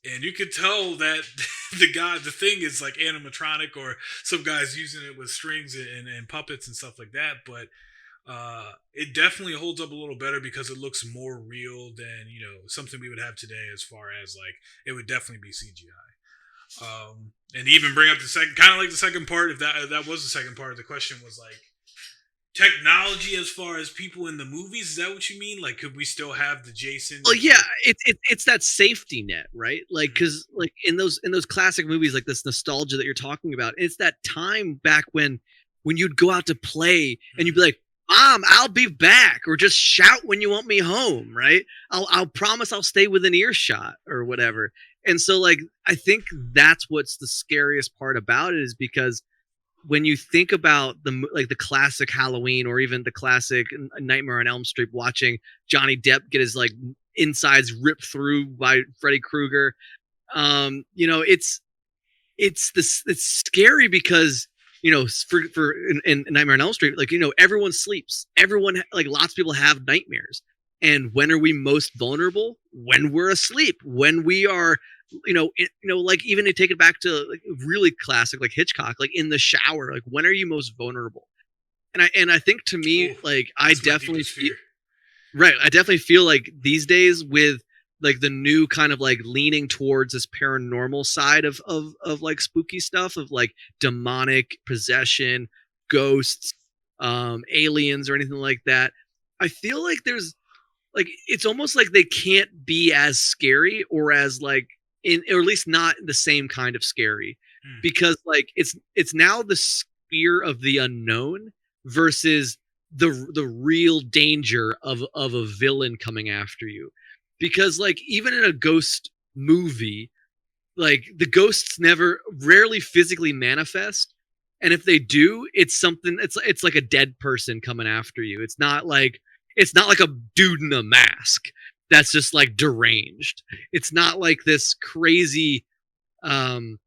And you could tell that the thing is like animatronic or some guys using it with strings and puppets and stuff like that. But it definitely holds up a little better because it looks more real than something we would have today. As far as like, it would definitely be CGI. And even bring up the second, kind of like the second part. If that was the second part of the question, was like technology as far as people in the movies. Is that what you mean? Like, could we still have the Jason? Well, yeah, it's that safety net, right? Like, because like in those classic movies, like this nostalgia that you're talking about, it's that time back when you'd go out to play and you'd be like, "Mom, I'll be back," or just shout when you want me home, right? I'll promise I'll stay within earshot or whatever. And so, like, I think that's what's the scariest part about it, is because when you think about the classic Halloween or even the classic Nightmare on Elm Street, watching Johnny Depp get his like insides ripped through by Freddy Krueger, it's scary because in Nightmare on Elm Street, like everyone sleeps, everyone like lots of people have nightmares, and when are we most vulnerable? When we're asleep, when we are like even to take it back to like really classic like Hitchcock, like in the shower, like when are you most vulnerable? And I think to me, Oh, like that's my deepest fear. right, I definitely feel like these days with like the new kind of like leaning towards this paranormal side of like spooky stuff, of like demonic possession, ghosts, aliens or anything like that. I feel like there's like it's almost like they can't be as scary or as like or at least not the same kind of scary, Hmm. because like it's now the fear of the unknown versus the real danger of a villain coming after you, because like even in a ghost movie, like the ghosts never rarely physically manifest, and if they do, it's something, it's like a dead person coming after you. It's not like a dude in a mask that's just like deranged. It's not like this crazy um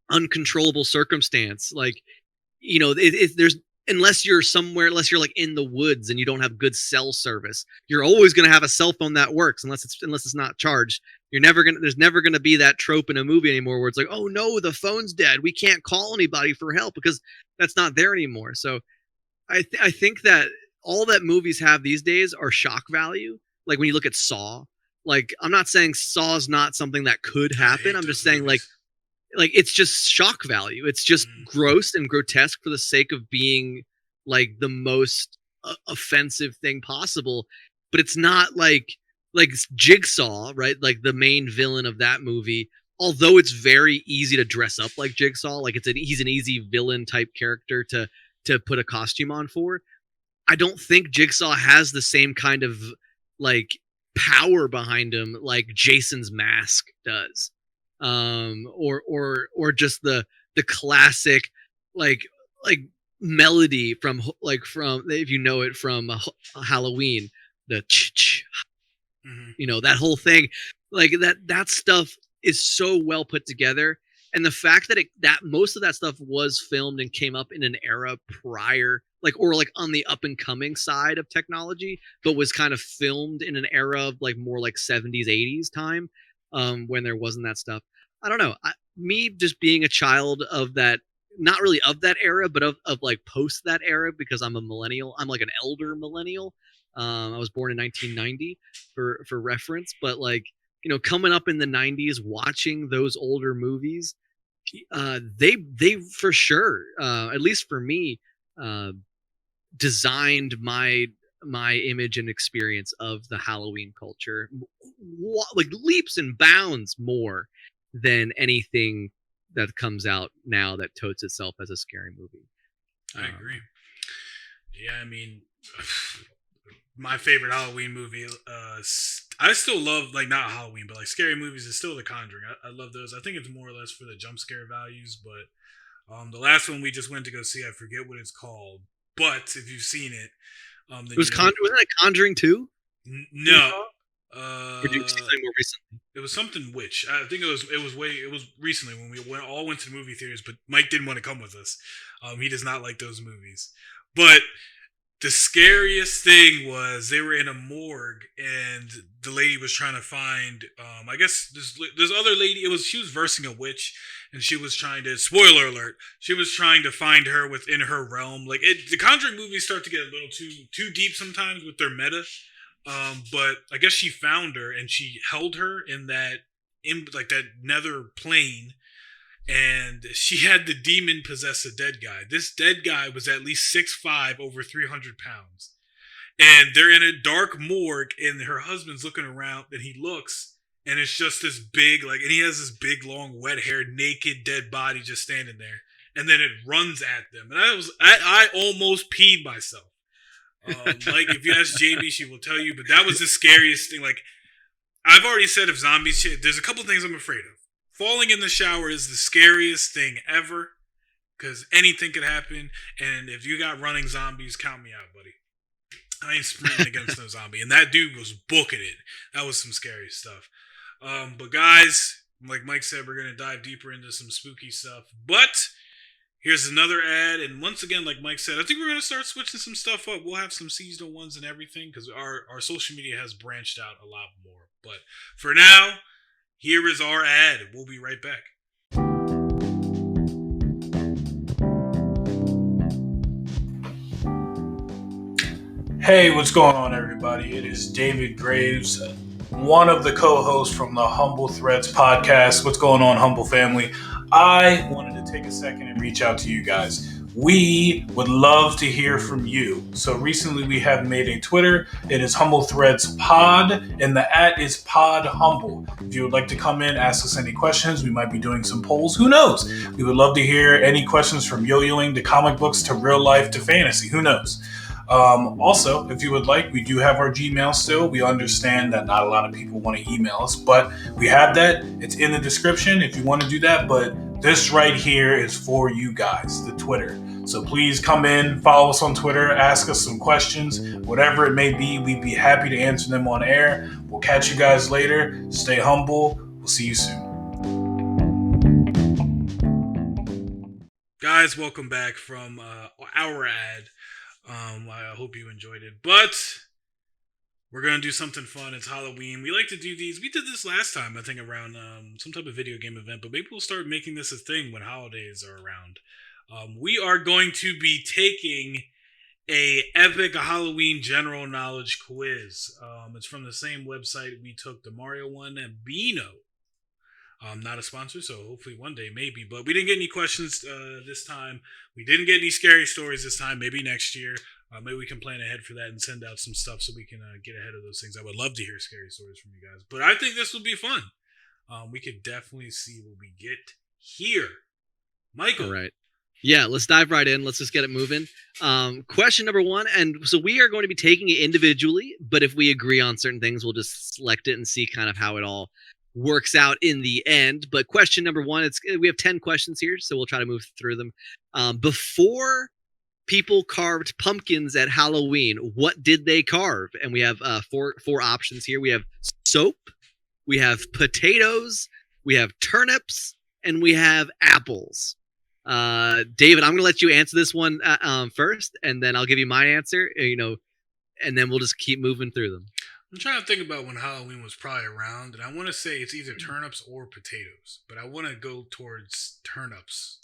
uncontrollable circumstance. Like there's, unless you're somewhere, unless you're like in the woods and you don't have good cell service, you're always going to have a cell phone that works, unless it's not charged. There's never going to be that trope in a movie anymore where it's like, oh no, the phone's dead, we can't call anybody for help, because that's not there anymore. So I think that all that movies have these days are shock value. Like when you look at Saw, like I'm not saying Saw's not something that could I happen. hate I'm those just saying movies. like it's just shock value. It's just Mm. gross and grotesque for the sake of being like the most offensive thing possible. But it's not like Jigsaw, right? Like the main villain of that movie. Although it's very easy to dress up like Jigsaw, like he's an easy villain type character to put a costume on for. I don't think Jigsaw has the same kind of like power behind him like Jason's mask does, or just the classic like like melody from if you know it from Halloween, the Hmm. that whole thing, like that stuff is so well put together. And the fact that that most of that stuff was filmed and came up in an era prior, like, or like on the up and coming side of technology, but was kind of filmed in an era of like more like 70s 80s time, when there wasn't that stuff. I don't know, me just being a child of that, not really of that era, but of like post that era, because I'm a millennial. I'm like an elder millennial. I was born in 1990 for reference, but like coming up in the 90s watching those older movies, they for sure, at least for me, uh designed my image and experience of the Halloween culture, like leaps and bounds more than anything that comes out now that totes itself as a scary movie. I agree. Yeah, I mean, my favorite Halloween movie. I still love, like, not Halloween, but like scary movies is still The Conjuring. I love those. I think it's more or less for the jump scare values. But the last one we just went to go see, I forget what it's called. But if you've seen it, then Wasn't it Conjuring 2? No. Or did you see something more recently? It was something witch. I think it was recently when we all went to the movie theaters, but Mike didn't want to come with us. He does not like those movies. But the scariest thing was they were in a morgue and the lady was trying to find. I guess this other lady. She was versing a witch and she was trying to. Spoiler alert! She was trying to find her within her realm. Like the Conjuring movies start to get a little too deep sometimes with their meta. But I guess she found her and she held her in that nether plane, and she had the demon possess a dead guy. This dead guy was at least 6'5", over 300 pounds, and they're in a dark morgue, and her husband's looking around, and he looks, and it's just this big and he has this big long wet hair naked dead body just standing there, and then it runs at them, and I almost peed myself. Like if you ask Jamie, she will tell you. But that was the scariest thing. Like I've already said, if zombies, there's a couple things I'm afraid of. Falling in the shower is the scariest thing ever because anything could happen. And if you got running zombies, count me out, buddy. I ain't sprinting against no zombie. And that dude was booking it. That was some scary stuff. But guys, like Mike said, we're gonna dive deeper into some spooky stuff. But here's another ad, and once again, like Mike said, I think we're going to start switching some stuff up. We'll have some seasonal ones and everything, because our social media has branched out a lot more. But for now, here is our ad. We'll be right back. Hey, what's going on, everybody? It is David Graves, one of the co-hosts from the Humble Threads podcast. What's going on, Humble family? I wanted to take a second and reach out to you guys. We would love to hear from you. So recently we have made a Twitter. It is Humble Threads Pod, and the @ is Pod Humble. If you would like to come in, ask us any questions, we might be doing some polls. Who knows? We would love to hear any questions from yo-yoing to comic books to real life to fantasy. Who knows? Also, if you would like, we do have our Gmail still. We understand that not a lot of people want to email us, but we have that. It's in the description if you want to do that. But this right here is for you guys, the Twitter. So please come in, follow us on Twitter, ask us some questions, whatever it may be. We'd be happy to answer them on air. We'll catch you guys later. Stay humble. We'll see you soon. Guys, welcome back from our ad. I hope you enjoyed it, but we're going to do something fun. It's Halloween. We like to do these. We did this last time, I think, around some type of video game event, but maybe we'll start making this a thing when holidays are around. We are going to be taking a epic Halloween general knowledge quiz. It's from the same website we took the Mario one at Beano. Not a sponsor, so hopefully one day, maybe. But we didn't get any questions this time. We didn't get any scary stories this time. Maybe next year. Maybe we can plan ahead for that and send out some stuff so we can get ahead of those things. I would love to hear scary stories from you guys. But I think this will be fun. We could definitely see what we get here. Michael. All right. Yeah, let's dive right in. Let's just get it moving. Question number 1. And so we are going to be taking it individually, but if we agree on certain things, we'll just select it and see kind of how it all works out in the end. But question number 1, we have 10 questions here, so we'll try to move through them. Before people carved pumpkins at Halloween, what did they carve? And we have four options here. We have soap, we have potatoes, we have turnips, and we have apples. David, I'm going to let you answer this one first, and then I'll give you my answer, and then we'll just keep moving through them. I'm trying to think about when Halloween was probably around, and I want to say it's either turnips or potatoes, but I want to go towards turnips.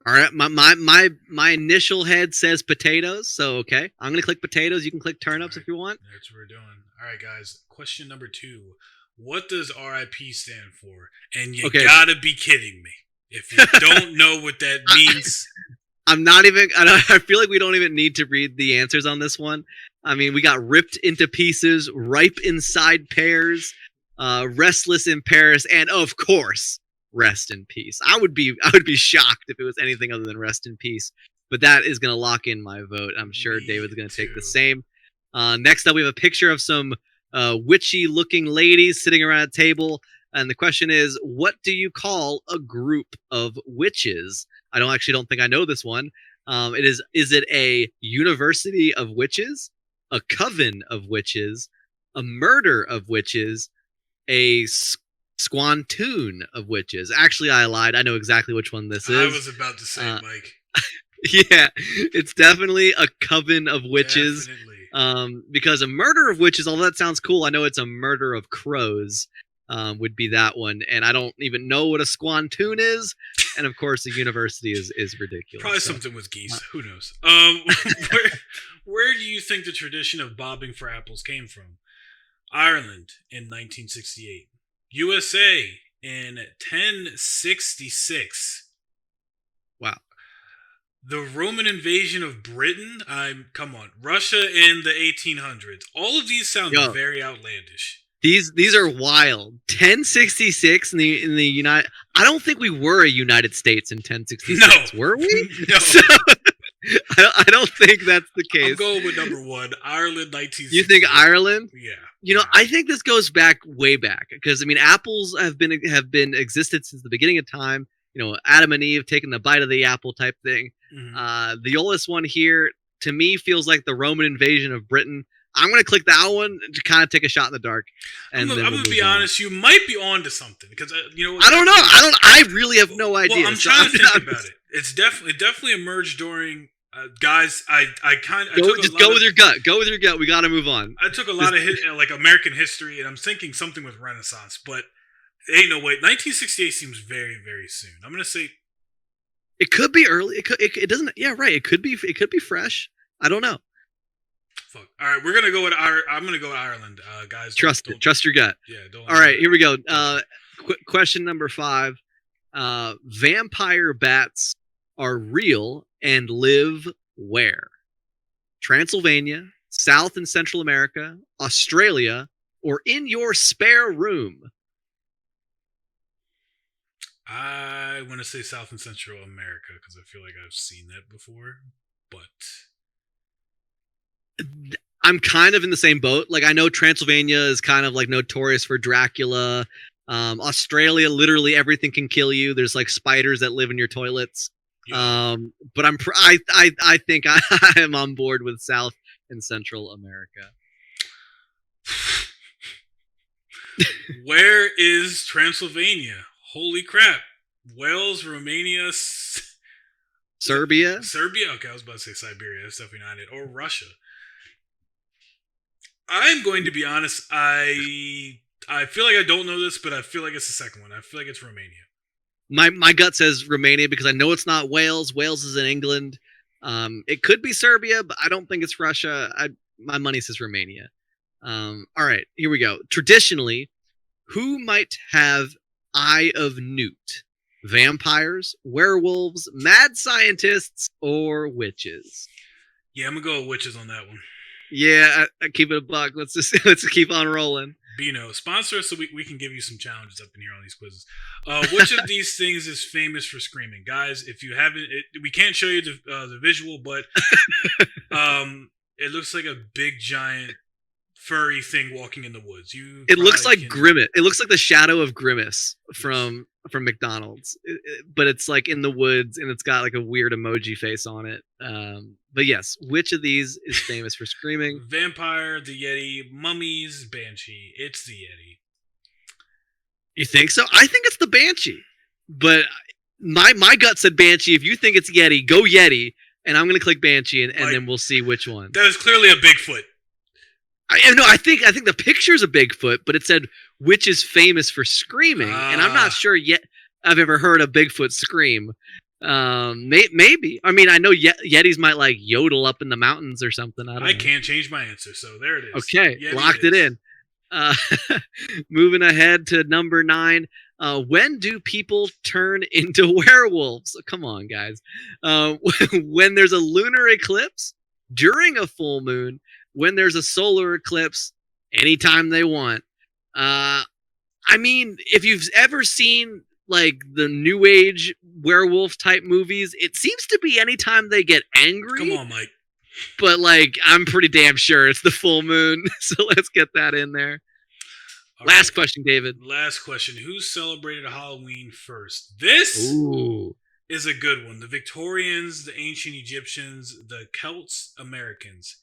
All right, my initial head says potatoes, so okay. I'm going to click potatoes. You can click turnips if you want. That's what we're doing. All right, guys. Question number 2. What does RIP stand for? And you gotta be kidding me. If you don't know what that means... I feel like we don't even need to read the answers on this one. I mean, we got ripped into pieces, ripe inside pears, restless in Paris, and of course, rest in peace. I would be shocked if it was anything other than rest in peace, but that is going to lock in my vote. I'm sure David's going to take the same. Next up, we have a picture of some witchy-looking ladies sitting around a table. And the question is, what do you call a group of witches? I don't think I know this one. Is it a university of witches, a coven of witches, a murder of witches, a squantoon of witches? Actually, I lied. I know exactly which one this is. I was about to say, Mike. Yeah, it's definitely a coven of witches. Definitely. Because a murder of witches, although that sounds cool, I know it's a murder of crows. Would be that one, and I don't even know what a squantoon is, and of course, a university is ridiculous. Probably something with geese. Who knows? Where do you think the tradition of bobbing for apples came from? Ireland in 1968, USA in 1066. Wow. The Roman invasion of Britain. Come on, Russia in the 1800s. All of these sound very outlandish. These are wild. 1066 in the United. I don't think we were a United States in 1066. No, were we? No. So, I don't think that's the case. I'm going with number one, Ireland, 1968. You think Ireland? Yeah. You know, I think this goes way back because I mean, apples have been existed since the beginning of time. You know, Adam and Eve taking the bite of the apple type thing. Mm-hmm. The oldest one here to me feels like the Roman invasion of Britain. I'm going to click that one to kind of take a shot in the dark. And I'm going to be honest. You might be on to something because, you know. I don't know. I really have no idea. Well, I'm trying to think about it. It's definitely emerged during, guys, I go with your gut. Go with your gut. We got to move on. I took a lot of like American history and I'm thinking something with Renaissance, but ain't no way. 1968 seems very, very soon. I'm going to say. It could be early. It doesn't. Yeah, right. It could be fresh. I don't know. Fuck. All right, we're gonna go with I'm gonna go with Ireland, guys. Trust your gut. Yeah. Don't. All right, here we go. Question number 5. Vampire bats are real and live where? Transylvania, South and Central America, Australia, or in your spare room? I want to say South and Central America because I feel like I've seen that before, but. I'm kind of in the same boat. Like I know Transylvania is kind of like notorious for Dracula. Australia, literally everything can kill you. There's like spiders that live in your toilets. Yeah. But I think I am on board with South and Central America. Where is Transylvania? Holy crap! Wales, Romania, Serbia. Serbia. Okay, I was about to say Siberia. That's definitely not it. Or Russia. I'm going to be honest. I feel like I don't know this, but I feel like it's the second one. I feel like it's Romania. My gut says Romania because I know it's not Wales. Wales is in England. It could be Serbia, but I don't think it's Russia. My money says Romania. All right, here we go. Traditionally, who might have Eye of Newt? Vampires, werewolves, mad scientists, or witches? Yeah, I'm gonna go with witches on that one. Yeah, I keep it a buck. Let's keep on rolling. Bino, sponsor us so we can give you some challenges up in here on these quizzes. Which of these things is famous for screaming? Guys, if you haven't, we can't show you the visual, but it looks like a big, giant, furry thing walking in the woods. It looks like Grimace. It looks like the shadow of Grimace from McDonald's, but it's like in the woods and it's got like a weird emoji face on it. But yes, which of these is famous for screaming? Vampire, the Yeti, mummies, Banshee. It's the Yeti. You think so? I think it's the Banshee, but my gut said Banshee. If you think it's Yeti, go Yeti, and I'm gonna click Banshee, and then we'll see which one. That is clearly a Bigfoot. I think the picture's a Bigfoot, but it said which is famous for screaming, and I'm not sure yet I've ever heard a Bigfoot scream. Maybe. I mean, I know Yetis might like yodel up in the mountains or something. I can't change my answer, so there it is. Okay, Yeti locked it in. Moving ahead to number 9. When do people turn into werewolves? Come on, guys. When there's a lunar eclipse, during a full moon, when there's a solar eclipse, anytime they want. I mean, if you've ever seen like the new age werewolf type movies, it seems to be anytime they get angry. Come on, Mike. but like I'm pretty damn sure it's the full moon. So let's get that in there. All Last right. question, David. Last question. Who celebrated Halloween first? This Ooh. is a good one. The Victorians, the ancient Egyptians, the Celts, Americans.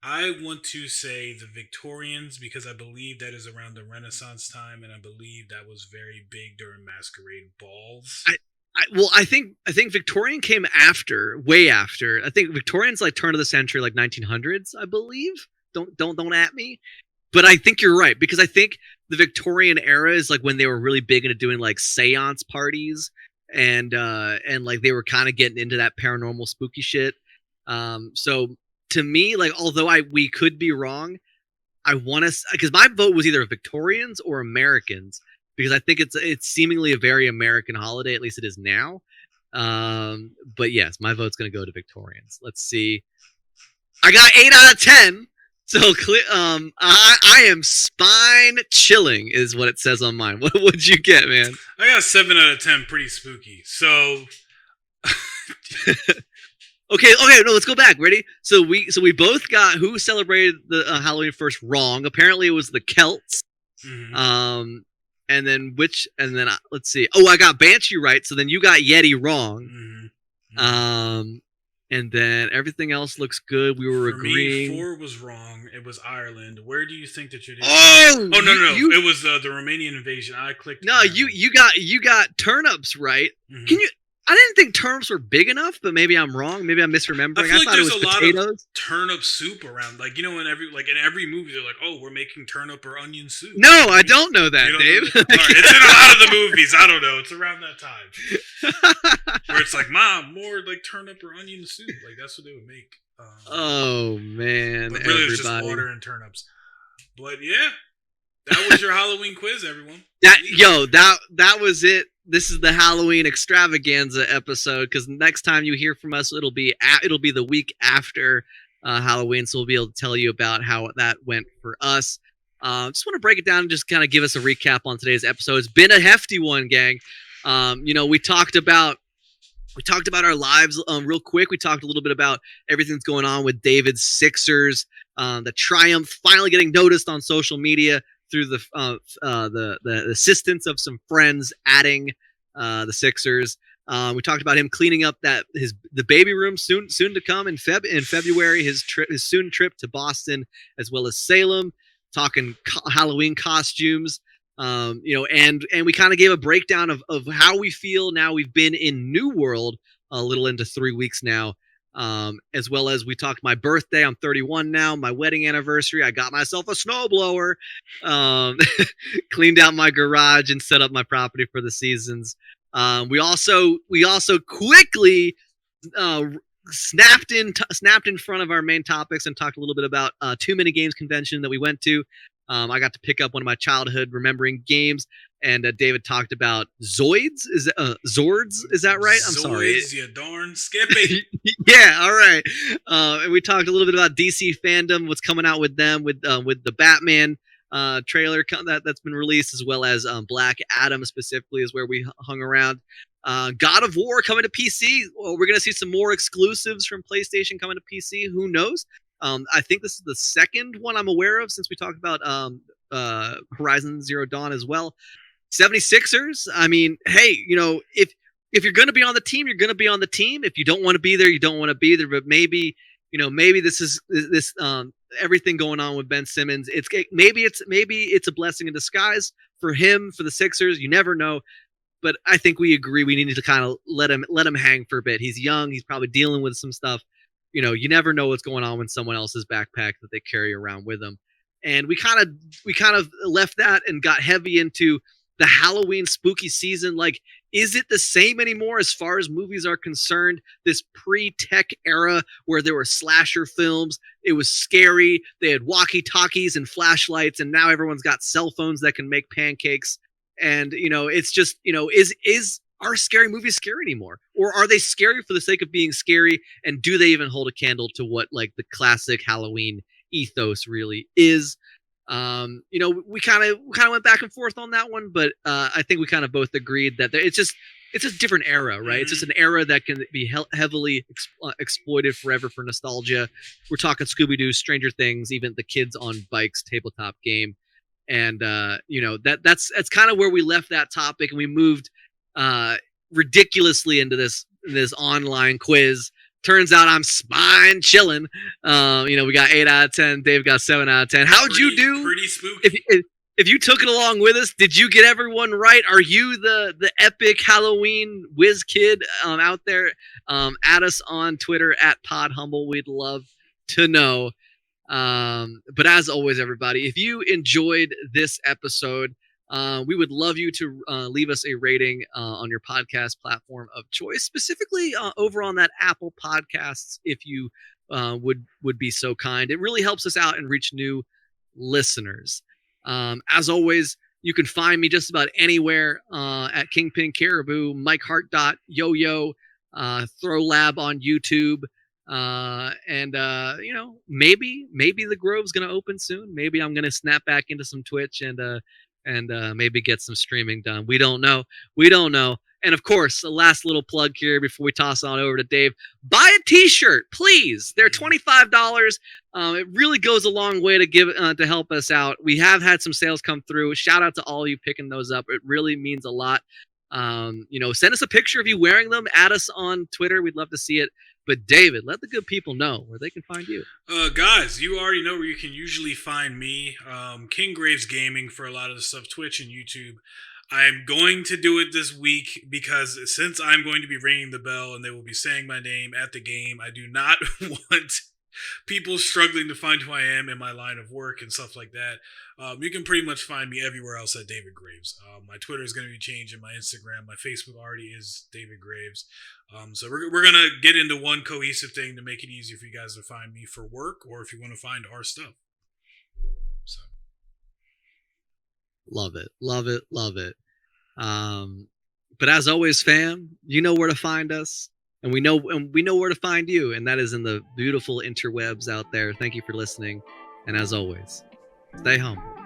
I want to say the Victorians because I believe that is around the Renaissance time, and I believe that was very big during masquerade balls. I think Victorian came after, way after. I think Victorian's like turn of the century, like 1900s, I believe. Don't at me. But I think you're right because I think the Victorian era is like when they were really big into doing like seance parties and like they were kind of getting into that paranormal spooky shit. So to me, like although we could be wrong, I want to because my vote was either Victorians or Americans because I think it's seemingly a very American holiday. At least it is now. But yes, my vote's gonna go to Victorians. Let's see. I got 8 out of 10. So I am spine chilling is what it says on mine. What would you get, man? I got 7 out of 10. Pretty spooky. So. Okay, no, let's go back. Ready? So we both got who celebrated the Halloween first wrong. Apparently, it was the Celts. Mm-hmm. And then let's see. Oh, I got Banshee right. So then you got Yeti wrong. Mm-hmm. And then everything else looks good. We were agreeing. Me, 4 was wrong. It was Ireland. Where do you think the tradition? Oh no! It was the Romanian invasion. I clicked. No, Ireland. you got turnips right. Mm-hmm. Can you? I didn't think turnips were big enough, but maybe I'm wrong. Maybe I'm misremembering. I thought it was potatoes. Lot of turnip soup around. Like in every movie, they're like, "Oh, we're making turnip or onion soup." No, I don't know that, Dave. All right, it's in a lot of the movies. I don't know. It's around that time where it's like, "Mom, more like turnip or onion soup." Like that's what they would make. Oh man! But really, it's just water and turnips. But yeah, that was your Halloween quiz, everyone. That was it. This is the Halloween extravaganza episode because next time you hear from us, it'll be the week after Halloween, so we'll be able to tell you about how that went for us. Just want to break it down and just kind of give us a recap on today's episode. It's been a hefty one, gang. We talked about our lives real quick. We talked a little bit about everything that's going on with David's Sixers, the triumph finally getting noticed on social media through the assistance of some friends adding the Sixers. We talked about him cleaning up the baby room soon to come in February. His soon trip to Boston as well as Salem. Talking Halloween costumes. And we kind of gave a breakdown of how we feel now. We've been in New World a little into 3 weeks now. As well as we talked my birthday. I'm 31 now. My wedding anniversary. I got myself a snowblower. Cleaned out my garage and set up my property for the seasons. We also quickly snapped in front of our main topics and talked a little bit about Too Many Games convention that we went to. I got to pick up one of my childhood remembering games, and David talked about Zoids. Zords? Is that right? I'm sorry. Zoids, you darn Skippy. Yeah, all right. And we talked a little bit about DC Fandom, what's coming out with them, with the Batman trailer that's been released, as well as Black Adam specifically is where we hung around. God of War coming to PC. Well, we're going to see some more exclusives from PlayStation coming to PC. Who knows? I think this is the second one I'm aware of since we talked about Horizon Zero Dawn as well. 76ers. I mean, hey, if you're going to be on the team, you're going to be on the team. If you don't want to be there, you don't want to be there. But maybe this is everything going on with Ben Simmons. Maybe it's a blessing in disguise for him, for the Sixers. You never know. But I think we agree we need to kind of let him hang for a bit. He's young. He's probably dealing with some stuff. You never know what's going on with someone else's backpack that they carry around with them. And we kind of left that and got heavy into the Halloween spooky season. Like, is it the same anymore as far as movies are concerned? This pre-tech era where there were slasher films, it was scary. They had walkie-talkies and flashlights, and now everyone's got cell phones that can make pancakes. And, it's just, are scary movies scary anymore? Or are they scary for the sake of being scary? And do they even hold a candle to what like the classic Halloween ethos really is? We kind of went back and forth on that one, but I think we kind of both agreed that it's just it's just a different era, right? It's just an era that can be heavily exploited forever for nostalgia. We're talking Scooby-Doo, Stranger Things, even the Kids on Bikes tabletop game. And that's kind of where we left that topic, and we moved ridiculously into this online quiz. Turns out I'm spine chilling. We got 8 out of 10. Dave got 7 out of 10. How'd you do? Pretty spooky. If you took it along with us, did you get everyone right? Are you the epic Halloween whiz kid out there? Add us on Twitter at PodHumble. We'd love to know. But as always, everybody, if you enjoyed this episode, we would love you to leave us a rating on your podcast platform of choice, specifically over on that Apple Podcasts, if you would be so kind. It really helps us out and reach new listeners. As always, you can find me just about anywhere at KingpinCaribou, MikeHart.yoyo, Throw Lab on YouTube. Maybe the Grove's gonna open soon. Maybe I'm gonna snap back into some Twitch and maybe get some streaming done. We don't know. And of course, a last little plug here before we toss on over to Dave. Buy a t-shirt, please. They're $25. It really goes a long way to to help us out. We have had some sales come through. Shout out to all of you picking those up. It really means a lot. Send us a picture of you wearing them. Add us on Twitter. We'd love to see it. But David, let the good people know where they can find you. Guys, you already know where you can usually find me. Kinggravesgaming for a lot of the stuff, Twitch and YouTube. I'm going to do it this week because since I'm going to be ringing the bell and they will be saying my name at the game, I do not want people struggling to find who I am in my line of work and stuff like that. You can pretty much find me everywhere else at David Graves. My Twitter is going to be changing, my Instagram, my Facebook already is David Graves. So we're going to get into one cohesive thing to make it easier for you guys to find me for work or if you want to find our stuff. So. Love it. But as always, fam, you know where to find us, and we know where to find you, and that is in the beautiful interwebs out there. Thank you for listening, and as always, stay humble.